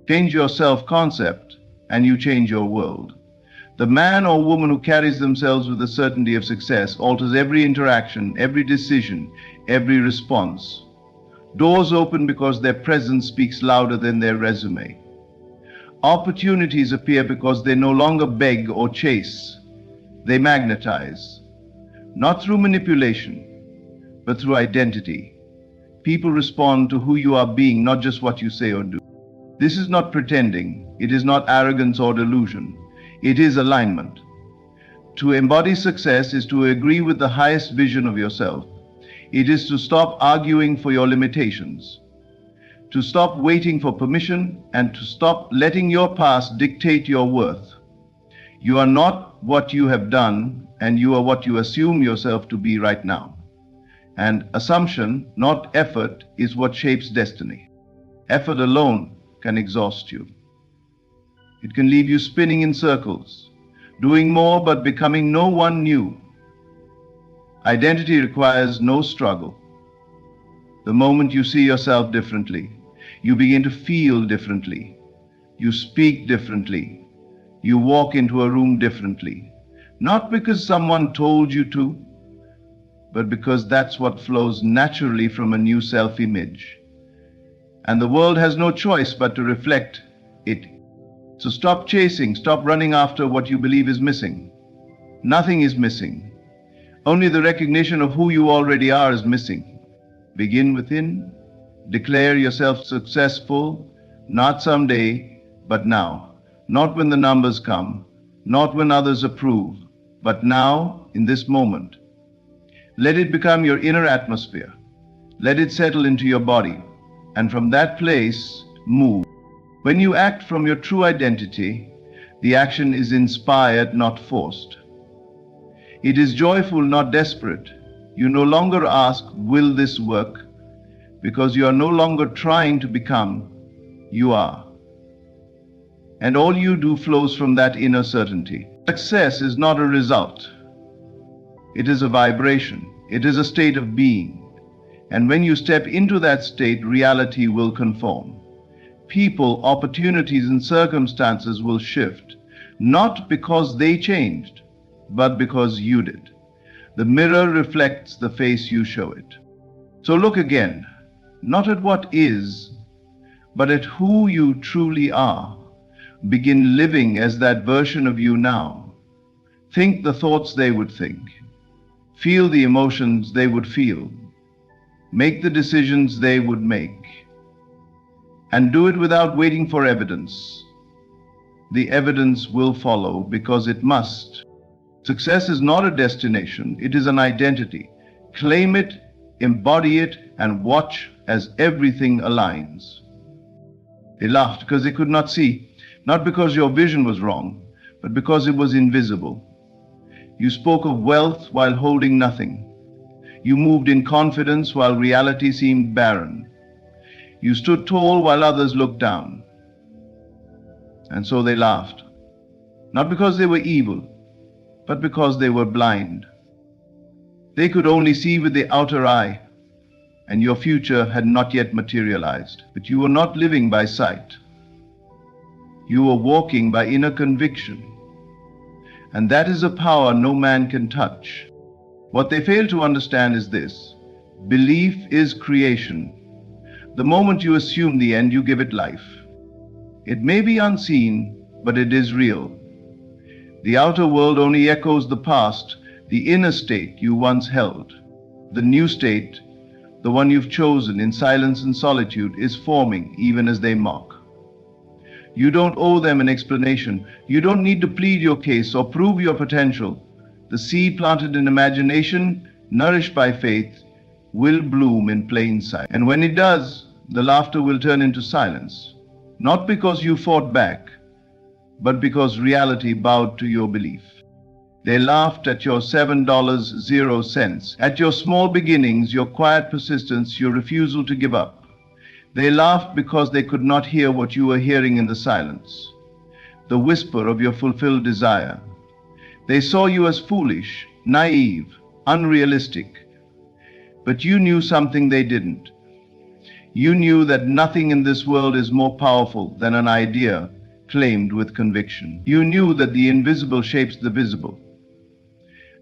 Change your self-concept and you change your world. The man or woman who carries themselves with the certainty of success alters every interaction, every decision, every response. Doors open because their presence speaks louder than their resume. Opportunities appear because they no longer beg or chase. They magnetize. Not through manipulation, but through identity. People respond to who you are being, not just what you say or do. This is not pretending. It is not arrogance or delusion. It is alignment. To embody success is to agree with the highest vision of yourself. It is to stop arguing for your limitations, to stop waiting for permission, and to stop letting your past dictate your worth. You are not what you have done, and you are what you assume yourself to be right now. And assumption, not effort, is what shapes destiny. Effort alone can exhaust you. It can leave you spinning in circles, doing more but becoming no one new. Identity requires no struggle. The moment you see yourself differently, you begin to feel differently. You speak differently. You walk into a room differently. Not because someone told you to, but because that's what flows naturally from a new self-image. And the world has no choice but to reflect it. So stop chasing, stop running after what you believe is missing. Nothing is missing. Only the recognition of who you already are is missing. Begin within. Declare yourself successful, not someday, but now. Not when the numbers come, not when others approve, but now, in this moment. Let it become your inner atmosphere. Let it settle into your body. And from that place, move. When you act from your true identity, the action is inspired, not forced. It is joyful, not desperate. You no longer ask, will this work? Because you are no longer trying to become, you are. And all you do flows from that inner certainty. Success is not a result. It is a vibration. It is a state of being. And when you step into that state, reality will conform. People, opportunities, and circumstances will shift, not because they changed, but because you did. The mirror reflects the face you show it. So look again, not at what is, but at who you truly are. Begin living as that version of you now. Think the thoughts they would think. Feel the emotions they would feel. make the decisions they would make, and do it without waiting for evidence. The evidence will follow because it must. Success is not a destination, it is an identity. Claim it, embody it, and watch as everything aligns. They laughed because they could not see, not because your vision was wrong, but because it was invisible. You spoke of wealth while holding nothing. You moved in confidence while reality seemed barren. You stood tall while others looked down. And so they laughed, not because they were evil, but because they were blind. They could only see with the outer eye, and your future had not yet materialized. But you were not living by sight. You were walking by inner conviction. And that is a power no man can touch. What they fail to understand is this: belief is creation. The moment you assume the end, you give it life. It may be unseen, but it is real. The outer world only echoes the past, the inner state you once held. The new state, the one you've chosen in silence and solitude, is forming even as they mock. You don't owe them an explanation. You don't need to plead your case or prove your potential. The seed planted in imagination, nourished by faith, will bloom in plain sight. And when it does, the laughter will turn into silence. Not because you fought back, but because reality bowed to your belief. They laughed at your $7.00, at your small beginnings, your quiet persistence, your refusal to give up. They laughed because they could not hear what you were hearing in the silence, the whisper of your fulfilled desire. They saw you as foolish, naive, unrealistic. But you knew something they didn't. You knew that nothing in this world is more powerful than an idea claimed with conviction. You knew that the invisible shapes the visible.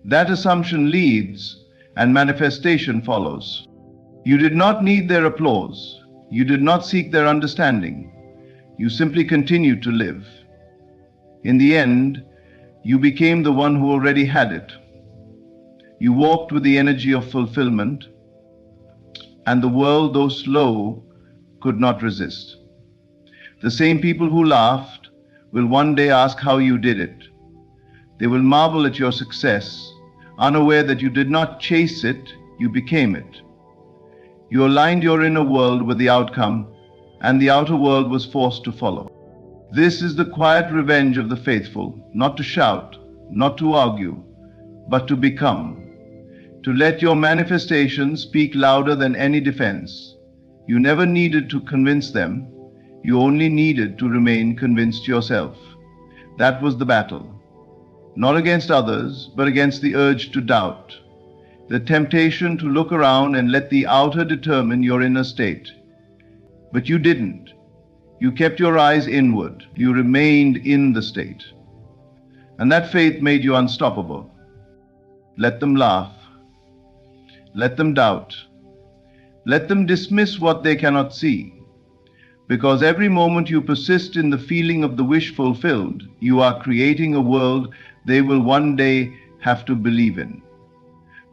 That assumption leads, and manifestation follows. You did not need their applause. You did not seek their understanding. You simply continued to live. In the end, you became the one who already had it. You walked with the energy of fulfillment, and the world, though slow, could not resist. The same people who laughed will one day ask how you did it. They will marvel at your success, unaware that you did not chase it, you became it. You aligned your inner world with the outcome, and the outer world was forced to follow. This is the quiet revenge of the faithful, not to shout, not to argue, but to become. To let your manifestation speak louder than any defense. You never needed to convince them. You only needed to remain convinced yourself. That was the battle. Not against others, but against the urge to doubt. The temptation to look around and let the outer determine your inner state. But you didn't. You kept your eyes inward. You remained in the state. And that faith made you unstoppable. Let them laugh. Let them doubt. Let them dismiss what they cannot see. Because every moment you persist in the feeling of the wish fulfilled, you are creating a world they will one day have to believe in.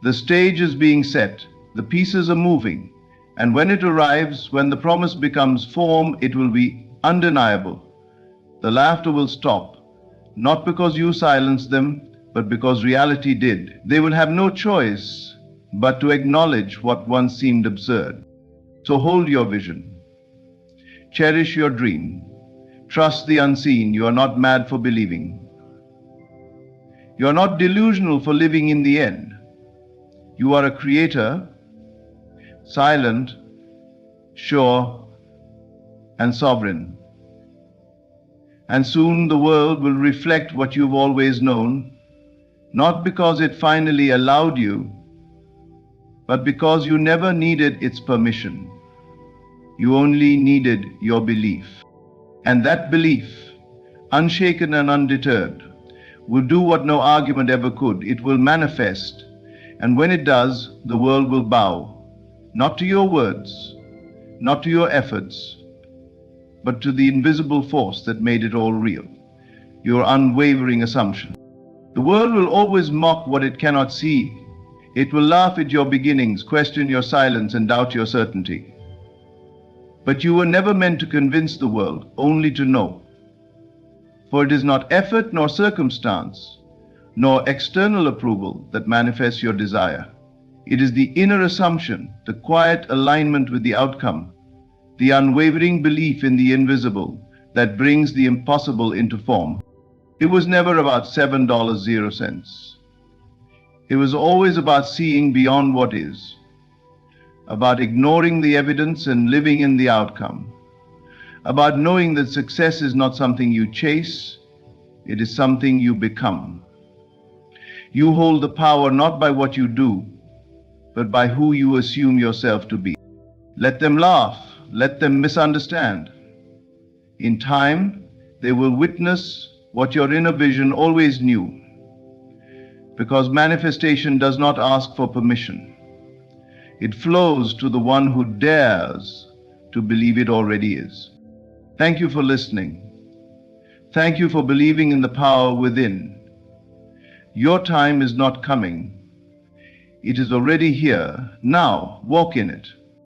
The stage is being set, the pieces are moving, and when it arrives, when the promise becomes form, it will be undeniable. The laughter will stop, not because you silenced them, but because reality did. They will have no choice but to acknowledge what once seemed absurd. So hold your vision. Cherish your dream. Trust the unseen. You are not mad for believing. You are not delusional for living in the end. You are a creator, silent, sure, and sovereign. And soon the world will reflect what you've always known, not because it finally allowed you, but because you never needed its permission. You only needed your belief. And that belief, unshaken and undeterred, will do what no argument ever could. It will manifest. And when it does, the world will bow, not to your words, not to your efforts, but to the invisible force that made it all real, your unwavering assumption. The world will always mock what it cannot see. It will laugh at your beginnings, question your silence, and doubt your certainty. But you were never meant to convince the world, only to know. For it is not effort nor circumstance, nor external approval that manifests your desire. It is the inner assumption, the quiet alignment with the outcome, the unwavering belief in the invisible that brings the impossible into form. It was never about $7.00. It was always about seeing beyond what is, about ignoring the evidence and living in the outcome, about knowing that success is not something you chase, it is something you become. You hold the power not by what you do, but by who you assume yourself to be. Let them laugh, let them misunderstand. In time, they will witness what your inner vision always knew, because manifestation does not ask for permission. It flows to the one who dares to believe it already is. Thank you for listening. Thank you for believing in the power within. Your time is not coming. It is already here. Now, walk in it.